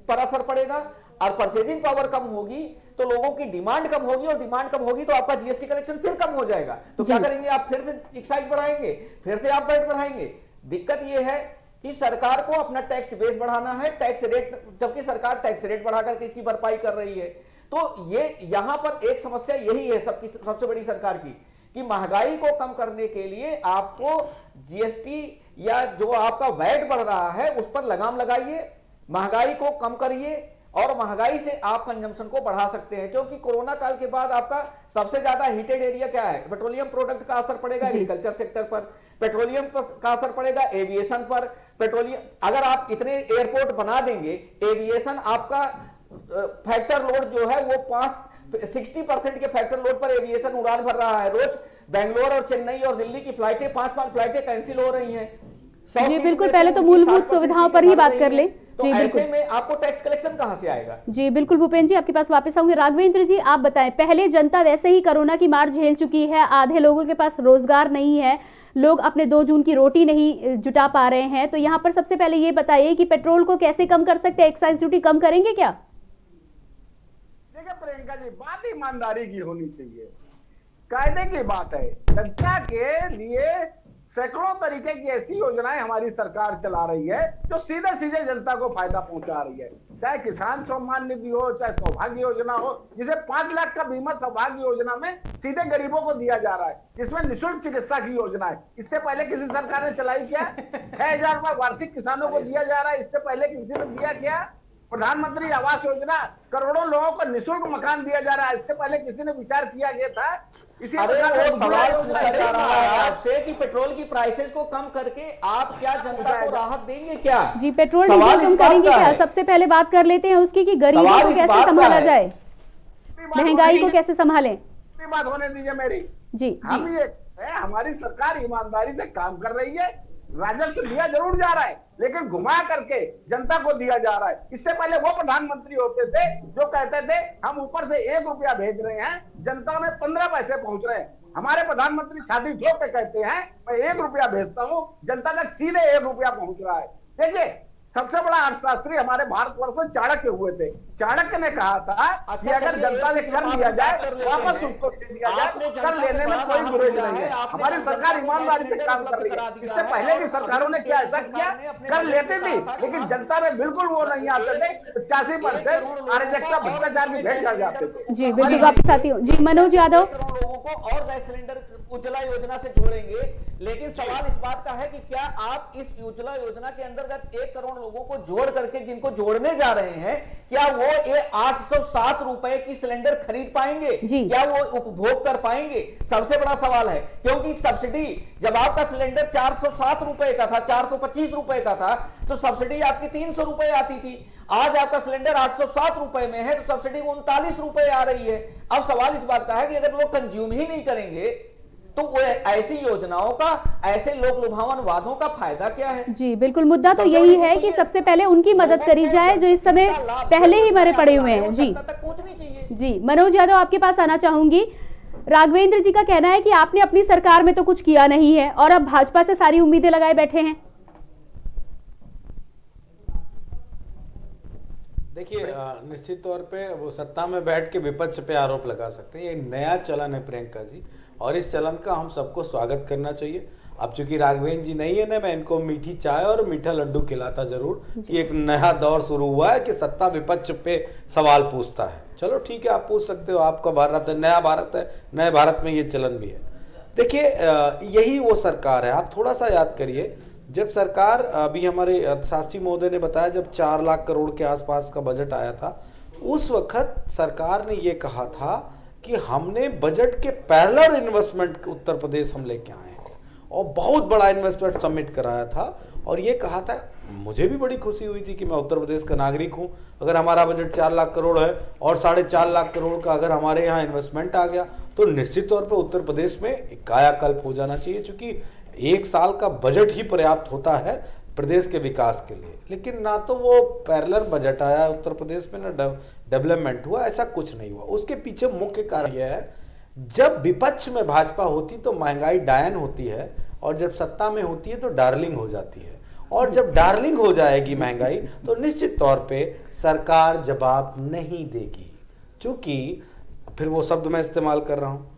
पर असर पड़ेगा, और परचेजिंग पावर कम होगी तो लोगों की डिमांड कम होगी, और डिमांड कम होगी तो आपका जीएसटी कलेक्शन फिर कम हो जाएगा। तो क्या करेंगे आप? फिर से एक्साइज बढ़ाएंगे, फिर से आप वैट बढ़ाएंगे। दिक्कत यह है कि सरकार को अपना टैक्स बेस बढ़ाना है, टैक्स रेट, जबकि सरकार टैक्स रेट बढ़ा करके इसकी भरपाई कर रही है। तो ये यहां पर एक समस्या यही है सबसे बड़ी सरकार की, कि महंगाई को कम करने के लिए आपको जीएसटी या जो आपका वैट बढ़ रहा है उस पर लगाम लगाइए, महंगाई को कम करिए, और महंगाई से आप कंजम्पशन को बढ़ा सकते हैं। क्योंकि कोरोना काल के बाद आपका सबसे ज्यादा हीटेड एरिया क्या है? पेट्रोलियम प्रोडक्ट का असर पड़ेगा एग्रीकल्चर सेक्टर पर, पेट्रोलियम का असर पड़ेगा एविएशन पर। पेट्रोलियम, अगर आप इतने एयरपोर्ट बना देंगे, एविएशन आपका फैक्टर लोड जो है वो 60% के फैक्टर लोड पर एविएशन उड़ान भर रहा है। रोज बेंगलोर और चेन्नई और दिल्ली की फ्लाइटें 5-5 फ्लाइटें कैंसिल हो रही हैं। जी बिल्कुल, पहले तो मूलभूत सुविधाओं पर ही बात कर ले। तो ऐसे में आपको टैक्स कलेक्शन कहां से आएगा? जी बिल्कुल भूपेंद्र जी, आपके पास वापस आऊंगे। राघवेंद्र जी आप बताएं, पहले जनता वैसे ही कोरोना की मार झेल चुकी है, आधे लोगों के पास रोजगार नहीं है, लोग अपने 2 जून की रोटी नहीं जुटा पा रहे हैं, तो यहाँ पर सबसे पहले ये बताइए कि पेट्रोल को कैसे कम कर सकते हैं? एक्साइज ड्यूटी कम करेंगे क्या? देखिए प्रियंका जी, बात ईमानदारी की होनी चाहिए, कायदे की बात है। जनता के लिए सैकड़ों तरीके की ऐसी योजनाएं हमारी सरकार चला रही है जो सीधे सीधे जनता को फायदा पहुंचा रही है। चाहे किसान सम्मान निधि हो, चाहे सौभाग्य योजना हो, जिसे 5 लाख का बीमा सौभाग्य योजना में सीधे गरीबों को दिया जा रहा है, जिसमें निःशुल्क चिकित्सा की योजना है। इससे पहले किसी सरकार ने चलाई क्या? 6,000 रुपए वार्षिक किसानों को दिया जा रहा है, इससे पहले किसी ने दिया क्या? प्रधानमंत्री आवास योजना, करोड़ों लोगों को निःशुल्क मकान दिया जा रहा है, इससे पहले किसी ने विचार किया गया था? इसी सवाल पूछा जा रहा है आपसे कि पेट्रोल की प्राइसेस को कम करके आप क्या जनता को राहत देंगे क्या? जी पेट्रोल डीजल कम करेंगे क्या? सबसे पहले बात कर लेते हैं उसकी कि गरीबों को कैसे संभाला जाए, महंगाई को कैसे संभालें। बात होने दीजिए मेरी जी। हम ये हमारी सरकार ईमानदारी से काम कर रही है, राजस्व लिया जरूर जा रहा है लेकिन घुमा करके जनता को दिया जा रहा है। इससे पहले वो प्रधानमंत्री होते थे जो कहते थे हम ऊपर से 1 रुपया भेज रहे हैं, जनता में 15 पैसे पहुंच रहे हैं। हमारे प्रधानमंत्री छाती ठोक के कहते हैं मैं 1 रुपया भेजता हूं, जनता तक सीधे 1 रुपया पहुंच रहा है। देखिए सबसे बड़ा अर्थशास्त्री हमारे भारतवर्ष में चाणक्य हुए थे। चाणक्य ने कहा था कि अगर जनता ने कर लिया जाए वापस उसको दे दिया जाए, कर लेने में कोई गुरेज नहीं है। हमारी सरकार ईमानदारी से काम कर रही है। इससे पहले की सरकारों ने क्या ऐसा किया? कर लेती थी लेकिन जनता में बिल्कुल वो नहीं आते थे। 85% अराजकता भ्रष्टाचार की भेंट कर जाते थे। जी बिल्कुल, वापस आती हूँ। जी मनोज यादव, लोगों को और गैस सिलेंडर उज्ज्वला योजना से जोड़ेंगे, लेकिन सवाल इस बात का है कि क्या आप इस उज्ज्वला योजना के अंतर्गत 1 करोड़ लोगों को जोड़ करके जिनको जोड़ने जा रहे हैं, क्या वो ये 807 रुपए की सिलेंडर खरीद पाएंगे? क्या वो उपभोग कर पाएंगे? सबसे बड़ा सवाल है, क्योंकि सब्सिडी जब आपका सिलेंडर 407 रुपए का था, 425 रुपए का था, तो सब्सिडी आपकी 300 रुपए आती थी। आज आपका सिलेंडर 807 रुपए में है तो सब्सिडी 39 रुपए आ रही है। अब सवाल इस बात का है कि अगर लोग कंज्यूम ही नहीं करेंगे तो वो ऐसी योजनाओं का, ऐसे लोक लुभावन वादों का फायदा क्या है? जी बिल्कुल, मुद्दा तो यही है कि सबसे पहले उनकी मदद करी जाए जो इस समय पहले ही मरे पड़े हुए हैं। जी मनोज यादव, आपके पास आना चाहूंगी। राघवेंद्र जी का कहना है कि आपने अपनी सरकार में तो कुछ किया नहीं है और अब भाजपा से सारी उम्मीदें लगाए बैठे हैं। देखिए निश्चित तौर पे वो सत्ता में बैठ के विपक्ष पे आरोप लगा सकते हैं, ये नया चलन है प्रियंका जी, और इस चलन का हम सबको स्वागत करना चाहिए। अब चूंकि राघवेंद्र जी नहीं है ना, मैं इनको मीठी चाय और मीठा लड्डू खिलाता जरूर कि एक नया दौर शुरू हुआ है कि सत्ता विपक्ष पे सवाल पूछता है। चलो ठीक है, आप पूछ सकते हो, आपका भारत है, नया भारत है, नए भारत में ये चलन भी है। देखिए यही वो सरकार है। आप थोड़ा सा याद करिए, जब सरकार, अभी हमारे अर्थशास्त्री महोदय ने बताया, जब 4 लाख करोड़ के आसपास का बजट आया था, उस वक्त सरकार ने ये कहा था कि हमने बजट के पैरेलल इन्वेस्टमेंट उत्तर प्रदेश हम लेके आए हैं और बहुत बड़ा इन्वेस्टमेंट सबमिट कराया था और ये कहा था, मुझे भी बड़ी खुशी हुई थी कि मैं उत्तर प्रदेश का नागरिक हूँ। अगर हमारा बजट 4 लाख करोड़ है और 4.5 लाख करोड़ का अगर हमारे यहाँ इन्वेस्टमेंट आ गया तो निश्चित तौर पर उत्तर प्रदेश में कायाकल्प हो जाना चाहिए, क्योंकि 1 साल का बजट ही पर्याप्त होता है प्रदेश के विकास के लिए। लेकिन ना तो वो पैरेलल बजट आया उत्तर प्रदेश में, ना डेवलपमेंट हुआ, ऐसा कुछ नहीं हुआ। उसके पीछे मुख्य कारण यह है, जब विपक्ष में भाजपा होती तो महंगाई डायन होती है और जब सत्ता में होती है तो डार्लिंग हो जाती है। और जब डार्लिंग हो जाएगी महंगाई तो निश्चित तौर पे सरकार जवाब नहीं देगी, क्योंकि फिर वो शब्द मैं इस्तेमाल कर रहा हूँ,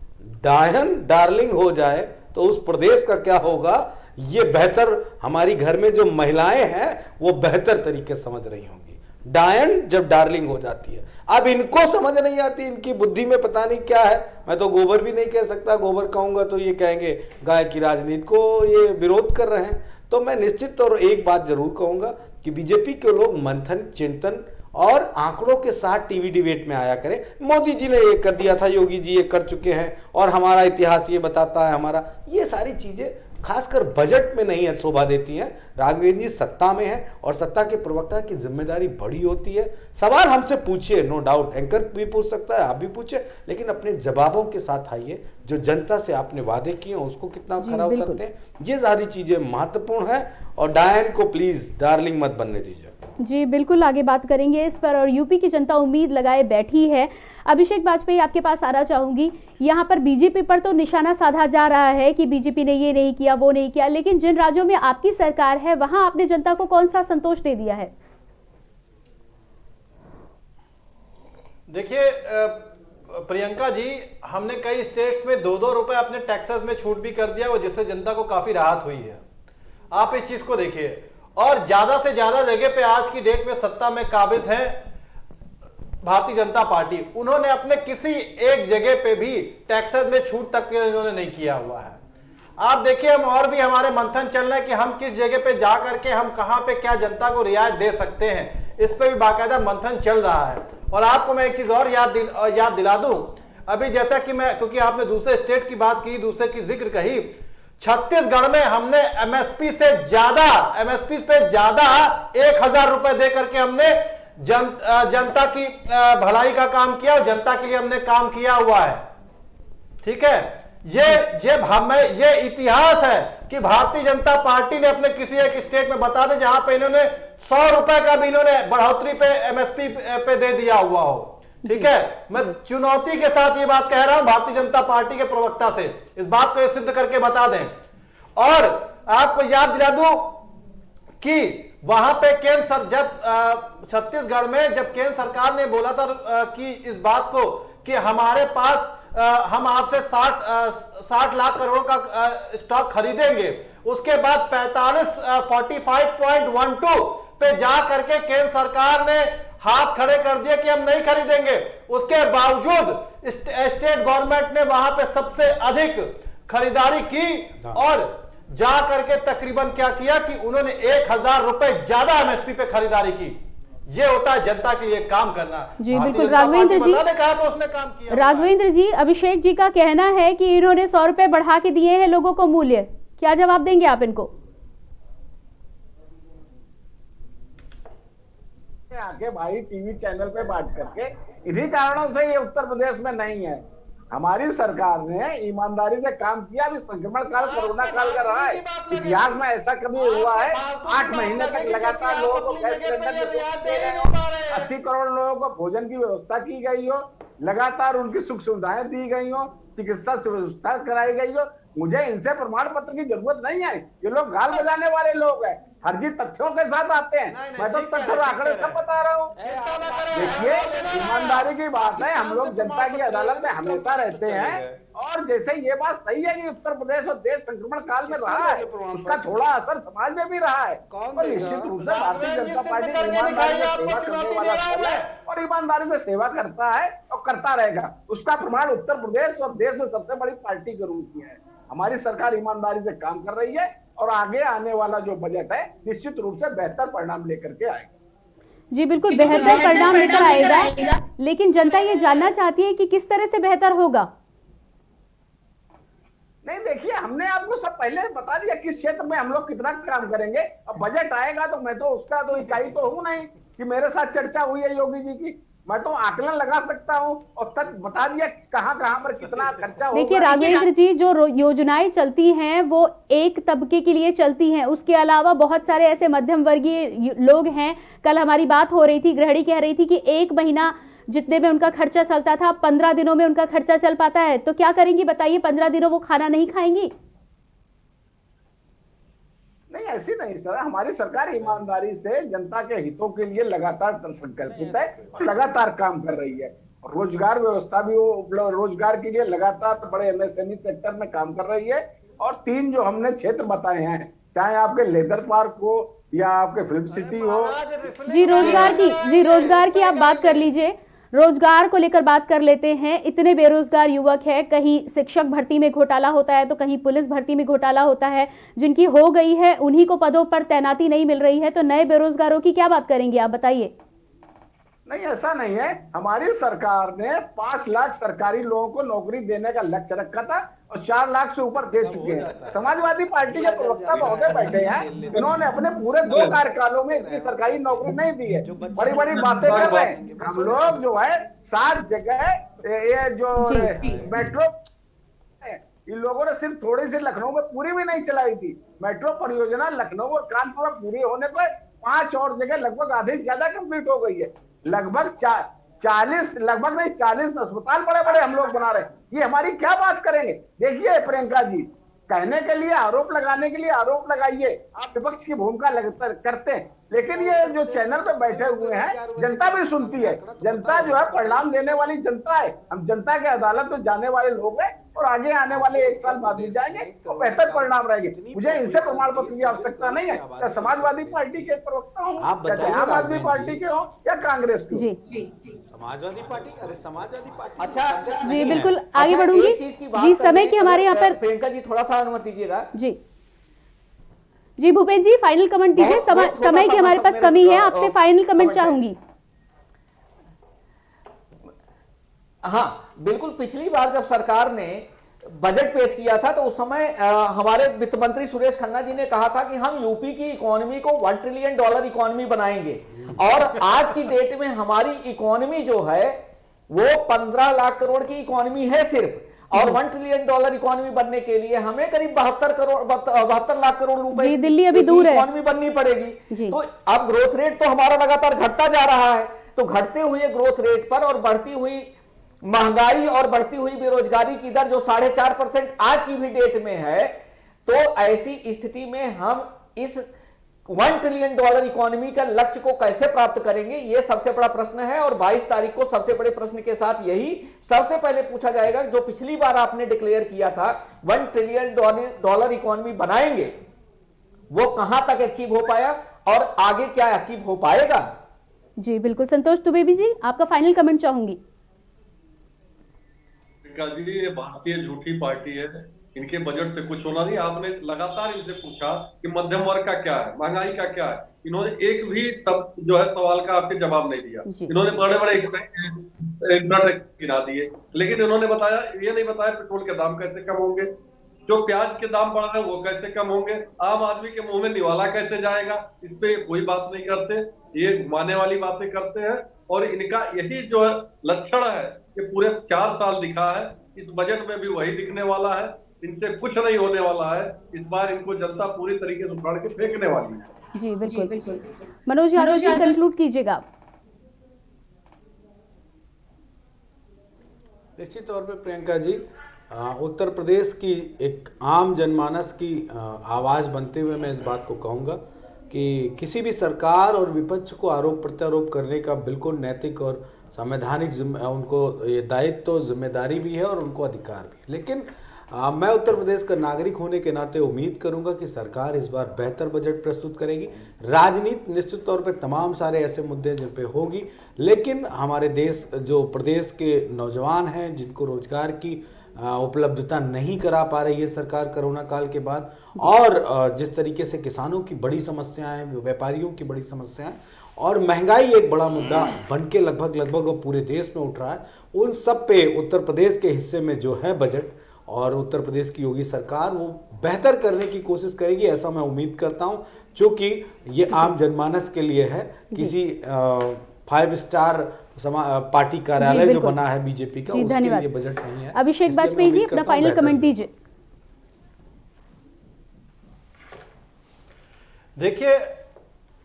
डायन डार्लिंग हो जाए तो उस प्रदेश का क्या होगा, ये बेहतर हमारी घर में जो महिलाएं हैं वो बेहतर तरीके से समझ रही होंगी। डायन जब डार्लिंग हो जाती है, अब इनको समझ नहीं आती, इनकी बुद्धि में पता नहीं क्या है। मैं तो गोबर भी नहीं कह सकता, गोबर कहूंगा तो ये कहेंगे गाय की राजनीति को ये विरोध कर रहे हैं। तो मैं निश्चित तौर एक बात जरूर कहूंगा कि बीजेपी के लोग मंथन, चिंतन और आंकड़ों के साथ टीवी डिबेट में आया करें। मोदी जी ने ये कर दिया था, योगी जी ये कर चुके हैं और हमारा इतिहास ये बताता है, हमारा ये सारी चीजें खासकर बजट में नहीं है शोभा देती हैं। राघवेंद्र जी सत्ता में है और सत्ता के प्रवक्ता की जिम्मेदारी बड़ी होती है। सवाल हमसे पूछिए, नो डाउट, एंकर भी पूछ सकता है, आप भी पूछे, लेकिन अपने जवाबों के साथ आइए। जो जनता से आपने वादे किए उसको कितना खरा उतरते हैं, ये सारी चीजें महत्वपूर्ण है। और डायन को प्लीज डार्लिंग मत बनने दीजिए। जी बिल्कुल, आगे बात करेंगे इस पर। और यूपी की जनता उम्मीद लगाए बैठी है। अभिषेक बाजपेयी, आपके पास आना चाहूंगी। यहाँ पर बीजेपी पर तो निशाना साधा जा रहा है कि बीजेपी ने ये नहीं किया, वो नहीं किया, लेकिन जिन राज्यों में आपकी सरकार है वहां आपने जनता को कौन सा संतोष दे दिया है? देखिए प्रियंका जी, हमने कई स्टेट्स में 2-2 रुपए अपने टैक्सेस में छूट भी कर दिया, वो जिससे जनता को काफी राहत हुई है। आप इस चीज को देखिए। और ज्यादा से ज्यादा जगह पे आज की डेट में सत्ता में काबिज है भारतीय जनता पार्टी। उन्होंने अपने किसी एक जगह पे भी टैक्सेस में छूट तक इन्होंने नहीं किया हुआ है। आप देखिए, हम और भी हमारे मंथन चल रहे हैं कि हम किस जगह पे जा करके हम कहां पे क्या जनता को रियायत दे सकते हैं, इस पे भी बाकायदा मंथन चल रहा है। और आपको मैं एक चीज और याद दिला दूं, अभी जैसा कि मैं, क्योंकि आपने दूसरे स्टेट की बात की, दूसरे की जिक्र कही, छत्तीसगढ़ में हमने एमएसपी पे ज्यादा 1000 रुपए दे करके हमने जनता की भलाई का काम किया और जनता के लिए हमने काम किया हुआ है। ठीक है, ये इतिहास है कि भारतीय जनता पार्टी ने अपने किसी एक स्टेट में, बता दें जहां पे इन्होंने 100 रुपए का भी इन्होंने बढ़ोतरी पे एमएसपी पे दे दिया हुआ हो। ठीक है, मैं चुनौती के साथ ये बात कह रहा हूं भारतीय जनता पार्टी के प्रवक्ता से, इस बात को सिद्ध करके बता दें। और आपको याद दिला दूं कि वहां पे जब छत्तीसगढ़ में जब केंद्र सरकार ने बोला था कि इस बात को कि हमारे पास हम आपसे 60 लाख करोड़ का स्टॉक खरीदेंगे, उसके बाद 45.12 पे जा करके केंद्र सरकार ने हाथ खड़े कर दिए कि हम नहीं खरीदेंगे। उसके बावजूद स्टेट गवर्नमेंट ने वहां पे सबसे अधिक खरीदारी की और जा करके तकरीबन क्या किया कि उन्होंने 1000 रुपए ज्यादा एमएसपी पे खरीदारी की। ये होता है जनता के लिए काम करना। जी बिल्कुल, राघवेंद्र जी, कहा तो उसने काम किया। राघवेंद्र जी, अभिषेक जी का कहना है कि इन्होंने 100 रुपए बढ़ा के दिए हैं लोगों को मूल्य, क्या जवाब देंगे आप इनको? आके भाई टीवी चैनल पे बात करके, इन्हीं कारणों से ये उत्तर प्रदेश में नहीं है। हमारी सरकार ने ईमानदारी से काम किया। अभी संक्रमण काल, कोरोना काल का रहा है, इतिहास में ऐसा कभी हुआ है 8 महीने तक लगातार लोगों को गैस सिलेंडर दिए गए हो, 80 करोड़ लोगों को भोजन की व्यवस्था की गई हो, लगातार उनकी सुख सुविधाएं दी गई हो, चिकित्सा व्यवस्था कराई गई हो। मुझे इनसे प्रमाण पत्र की जरूरत नहीं है। ये लोग गाल बजाने वाले लोग हैं, फर्जी तथ्यों के साथ आते हैं। मैं तो तथ्य आंकड़े सब बता रहा हूँ। देखिए, ईमानदारी की बात है, हम लोग जनता की अदालत में हमेशा रहते हैं। और जैसे ये बात सही है कि उत्तर प्रदेश और देश संक्रमण काल में रहा है, उसका थोड़ा असर समाज में भी रहा है। और निश्चित रूप से भारतीय जनता पार्टी ईमानदारी से सेवा करने वाला दल है और ईमानदारी से सेवा करता है और करता रहेगा। उसका प्रमाण उत्तर प्रदेश और देश में सबसे बड़ी पार्टी के रूप में है। हमारी सरकार ईमानदारी से काम कर रही है और आगे आने वाला जो बजट है निश्चित रूप से बेहतर परिणाम लेकर के आएगा। जी बिल्कुल, बेहतर परिणाम लेकर आएगा, लेकिन जनता ये जानना चाहती है कि किस तरह से बेहतर होगा। नहीं देखिए, हमने आपको सब पहले बता दिया किस क्षेत्र में हम लोग कितना काम करेंगे। अब बजट आएगा तो मैं तो उसका तो इकाई तो हूं नहीं कि मेरे साथ चर्चा हुई है योगी जी की। मैं तो आकलन लगा सकता हूं और तक बता दिया कहां कहां पर कितना खर्चा होगा। देखिए राघवेंद्र जी, जो योजनाएं चलती हैं वो एक तबके के लिए चलती हैं, उसके अलावा बहुत सारे ऐसे मध्यम वर्गीय लोग हैं। कल हमारी बात हो रही थी, गृहिणी कह रही थी कि 1 महीना जितने में उनका खर्चा चलता था 15 दिनों में उनका खर्चा चल पाता है, तो क्या करेंगी बताइए? 15 दिनों वो खाना नहीं खाएंगी? नहीं, ऐसी नहीं सर, हमारी सरकार ईमानदारी से जनता के हितों के लिए लगातार संकल्पित है और लगातार काम कर रही है। रोजगार व्यवस्था भी वो रोजगार के लिए लगातार बड़े एमएसएमई सेक्टर में काम कर रही है। और 3 जो हमने क्षेत्र बताए हैं, चाहे आपके लेदर पार्क हो या आपके फिल्म सिटी हो। जी रोजगार की आप बात कर लीजिए। रोजगार को लेकर बात कर लेते हैं। इतने बेरोजगार युवक हैं, कहीं शिक्षक भर्ती में घोटाला होता है तो कहीं पुलिस भर्ती में घोटाला होता है। जिनकी हो गई है उन्हीं को पदों पर तैनाती नहीं मिल रही है, तो नए बेरोजगारों की क्या बात करेंगे आप बताइए? नहीं, ऐसा नहीं है। हमारी सरकार ने 5 लाख सरकारी लोगों को नौकरी देने का लक्ष्य रखा था और 4 लाख से ऊपर दे चुके हैं। समाजवादी पार्टी के प्रवक्ता महोदय बैठे हैं, इन्होंने अपने पूरे 2 कार्यकालों में इतनी सरकारी नौकरी नहीं दी है। बड़ी बड़ी बातें कर रहे हैं। हम लोग जो है 7 जगह ये जो मेट्रो, इन लोगों ने सिर्फ थोड़ी सी लखनऊ में पूरी भी नहीं चलाई थी। मेट्रो परियोजना लखनऊ और कानपुर में पूरी होने पर 5 और जगह लगभग आधे से ज्यादा कंप्लीट हो गई है। लगभग 40 अस्पताल बड़े बड़े हम लोग बना रहे हैं। ये हमारी क्या बात करेंगे? देखिए प्रियंका जी, कहने के लिए आरोप लगाने के लिए आरोप लगाइए, आप विपक्ष की भूमिका करते हैं, लेकिन ये जो चैनल पे बैठे हुए हैं जनता भी सुनती है। जनता जो है परिणाम देने वाली जनता है। हम जनता के अदालत में जाने वाले लोग हैं और आगे आने वाले 1 साल बाद भी जाएंगे तो बेहतर परिणाम रहेंगे। मुझे इनसे प्रमाण पत्र की आवश्यकता नहीं है। क्या समाजवादी पार्टी के प्रवक्ता हो, आम आदमी पार्टी के हो या कांग्रेस के? जी समाजवादी पार्टी, अरे समाजवादी पार्टी। अच्छा जी बिल्कुल आगे बढ़ूंगी जी। समय की हमारे यहाँ पर प्रियंका जी थोड़ा सा अनुमति दीजिएगा। जी भूपेंद्र जी फाइनल कमेंट दीजिए। समय की हमारे पास कमी है, आपसे फाइनल कमेंट चाहूंगी। हाँ बिल्कुल, पिछली बार जब सरकार ने बजट पेश किया था तो उस समय हमारे वित्त मंत्री सुरेश खन्ना जी ने कहा था कि हम यूपी की इकोनॉमी को $1 ट्रिलियन इकोनॉमी बनाएंगे। और आज की डेट में हमारी इकोनॉमी जो है वो 15 लाख करोड़ की इकोनॉमी है सिर्फ, और $1 ट्रिलियन इकोनॉमी बनने के लिए हमें करीब 72 लाख करोड़ रुपए दिल्ली अभी दूर है इकोनॉमी बननी पड़ेगी। तो अब ग्रोथ रेट तो हमारा लगातार घटता जा रहा है। तो घटते हुए ग्रोथ रेट पर और बढ़ती हुई महंगाई और बढ़ती हुई बेरोजगारी की दर जो 4.5% आज की भी डेट में है, तो ऐसी स्थिति में हम इस $1 ट्रिलियन इकोनॉमी का लक्ष्य को कैसे प्राप्त करेंगे, यह सबसे बड़ा प्रश्न है। और 22 तारीख को सबसे बड़े प्रश्न के साथ यही सबसे पहले पूछा जाएगा। जो पिछली बार आपने डिक्लेयर किया था $1 ट्रिलियन इकोनॉमी बनाएंगे, वो कहां तक अचीव हो पाया और आगे क्या अचीव हो पाएगा? जी बिल्कुल। संतोष द्विवेदी जी, आपका फाइनल कमेंट चाहूंगी। जी ये भारतीय झूठी पार्टी है, इनके बजट से कुछ होना नहीं। आपने लगातार इनसे पूछा कि मध्यम वर्ग का क्या है, महंगाई का क्या है, इन्होंने एक भी तब जो है सवाल का आपके जवाब नहीं दिया। इन्होंने बड़े बड़े इंफ्रास्ट्रक्चर गिरा दिए, लेकिन इन्होंने बताया ये नहीं बताया पेट्रोल के दाम कैसे कम होंगे, जो प्याज के दाम बढ़ रहे हैं वो कैसे कम होंगे, आम आदमी के मुंह में निवाला कैसे जाएगा, इस पे कोई बात नहीं करते। ये घुमाने वाली बातें करते हैं और इनका यही जो है लक्षण है कि पूरे 4 साल दिखा है, इस बजट में भी वही दिखने वाला है। इनसे कुछ नहीं होने वाला है। इस बार इनको जनता पूरी तरीके से उखाड़ के फेंकने वाली है। जी बिल्कुल। मनोज यादव जी कंक्लूड कीजिएगा। निश्चित तौर पे प्रियंका जी, उत्तर प्रदेश की एक आम जनमानस की आवाज़ बनते हुए मैं इस बात को कहूँगा कि किसी भी सरकार और विपक्ष को आरोप प्रत्यारोप करने का बिल्कुल नैतिक और संवैधानिक उनको ये दायित्व जिम्मेदारी भी है और उनको अधिकार भी है। लेकिन मैं उत्तर प्रदेश का नागरिक होने के नाते उम्मीद करूंगा कि सरकार इस बार बेहतर बजट प्रस्तुत करेगी। राजनीति निश्चित तौर पे तमाम सारे ऐसे मुद्दे जिन पे होगी, लेकिन हमारे देश जो प्रदेश के नौजवान हैं जिनको रोजगार की उपलब्धता नहीं करा पा रही है सरकार कोरोना काल के बाद, और जिस तरीके से किसानों की बड़ी समस्याएं, व्यापारियों की बड़ी समस्याएं और महंगाई एक बड़ा मुद्दा बन के लगभग पूरे देश में उठ रहा है, उन सब पे उत्तर प्रदेश के हिस्से में जो है बजट और उत्तर प्रदेश की योगी सरकार वो बेहतर करने की कोशिश करेगी, ऐसा मैं उम्मीद करता हूं, क्योंकि ये आम जनमानस के लिए है। किसी 5 स्टार पार्टी कार्यालय जो बना है बीजेपी का, उसके लिए बजट नहीं है। अभिषेक वाजपेयी जी, अपना फाइनल कमेंट दीजिए। देखिए,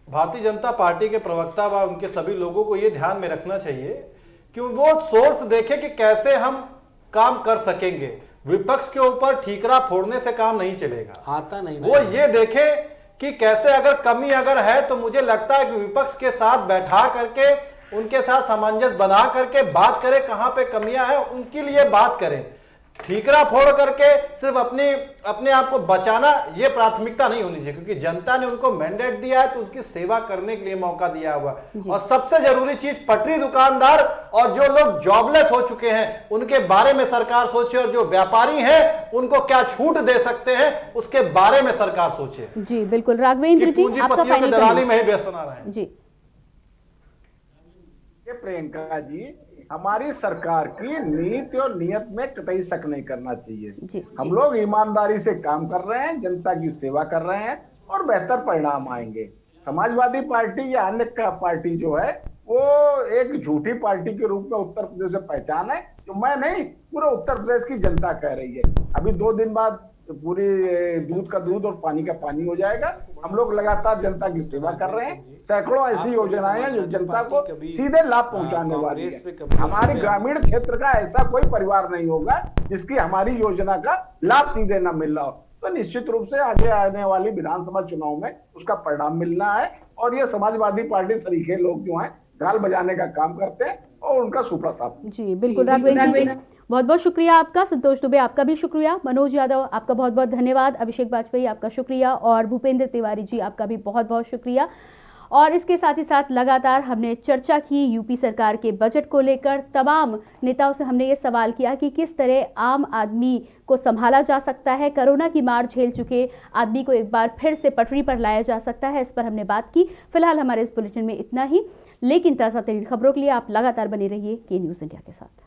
भारतीय जनता पार्टी के प्रवक्ता व उनके सभी लोगों को ये ध्यान में रखना चाहिए कि वो सोर्स देखे कि कैसे हम काम कर सकेंगे। विपक्ष के ऊपर ठीकरा फोड़ने से काम नहीं चलेगा, आता नहीं। वो ये देखे कि कैसे अगर कमी अगर है तो मुझे लगता है कि विपक्ष के साथ बैठा करके उनके साथ सामंजस्य बना करके बात करें, कहां पे कमियां हैं उनके लिए बात करें। ठीकरा फोड़ करके सिर्फ अपने आप को बचाना ये प्राथमिकता नहीं होनी चाहिए, क्योंकि जनता ने उनको मैंडेट दिया है तो उसकी सेवा करने के लिए मौका दिया हुआ। और सबसे जरूरी चीज, पटरी दुकानदार और जो लोग जॉबलेस हो चुके हैं उनके बारे में सरकार सोचे, और जो व्यापारी हैं उनको क्या छूट दे सकते हैं उसके बारे में सरकार सोचे। जी बिल्कुल। राघवेंद्र जी, आपका फाइनल दलाली में ही व्यस्त ना रहे। जी प्रियंका जी, हमारी सरकार की नीति और नियत में कतई शक नहीं करना चाहिए। हम लोग ईमानदारी से काम कर रहे हैं, जनता की सेवा कर रहे हैं और बेहतर परिणाम आएंगे। समाजवादी पार्टी या अन्य का पार्टी जो है वो एक झूठी पार्टी के रूप में उत्तर प्रदेश में पहचान है, जो मैं नहीं पूरे उत्तर प्रदेश की जनता कह रही है। अभी 2 दिन बाद पूरी दूध का दूध और पानी का पानी हो जाएगा। हम लोग लगातार जनता की सेवा कर रहे हैं। सैकड़ों ऐसी योजनाएं हैं जो जनता को सीधे लाभ पहुंचाने वाली है। हमारे ग्रामीण क्षेत्र का ऐसा कोई परिवार नहीं होगा जिसकी हमारी योजना का लाभ सीधे न मिल रहा हो। तो निश्चित रूप से आगे आने वाली विधानसभा चुनाव में उसका परिणाम मिलना है। और ये समाजवादी पार्टी सरीखे लोग जो हैं ढाल बजाने का काम करते हैं और उनका सुप्रसाद। जी बिल्कुल। राघवेंद्र जी, बहुत बहुत शुक्रिया आपका। संतोष दुबे, आपका भी शुक्रिया। मनोज यादव, आपका बहुत बहुत धन्यवाद। अभिषेक वाजपेयी, आपका शुक्रिया। और भूपेंद्र तिवारी जी, आपका भी बहुत बहुत शुक्रिया। और इसके साथ ही साथ लगातार हमने चर्चा की यूपी सरकार के बजट को लेकर। तमाम नेताओं से हमने ये सवाल किया कि किस तरह आम आदमी को संभाला जा सकता है, कोरोना की मार झेल चुके आदमी को एक बार फिर से पटरी पर लाया जा सकता है। इस पर हमने बात की। फिलहाल हमारे इस बुलेटिन में इतना ही, लेकिन ताज़ा तरीन खबरों के लिए आप लगातार बने रहिए के न्यूज़ इंडिया के साथ।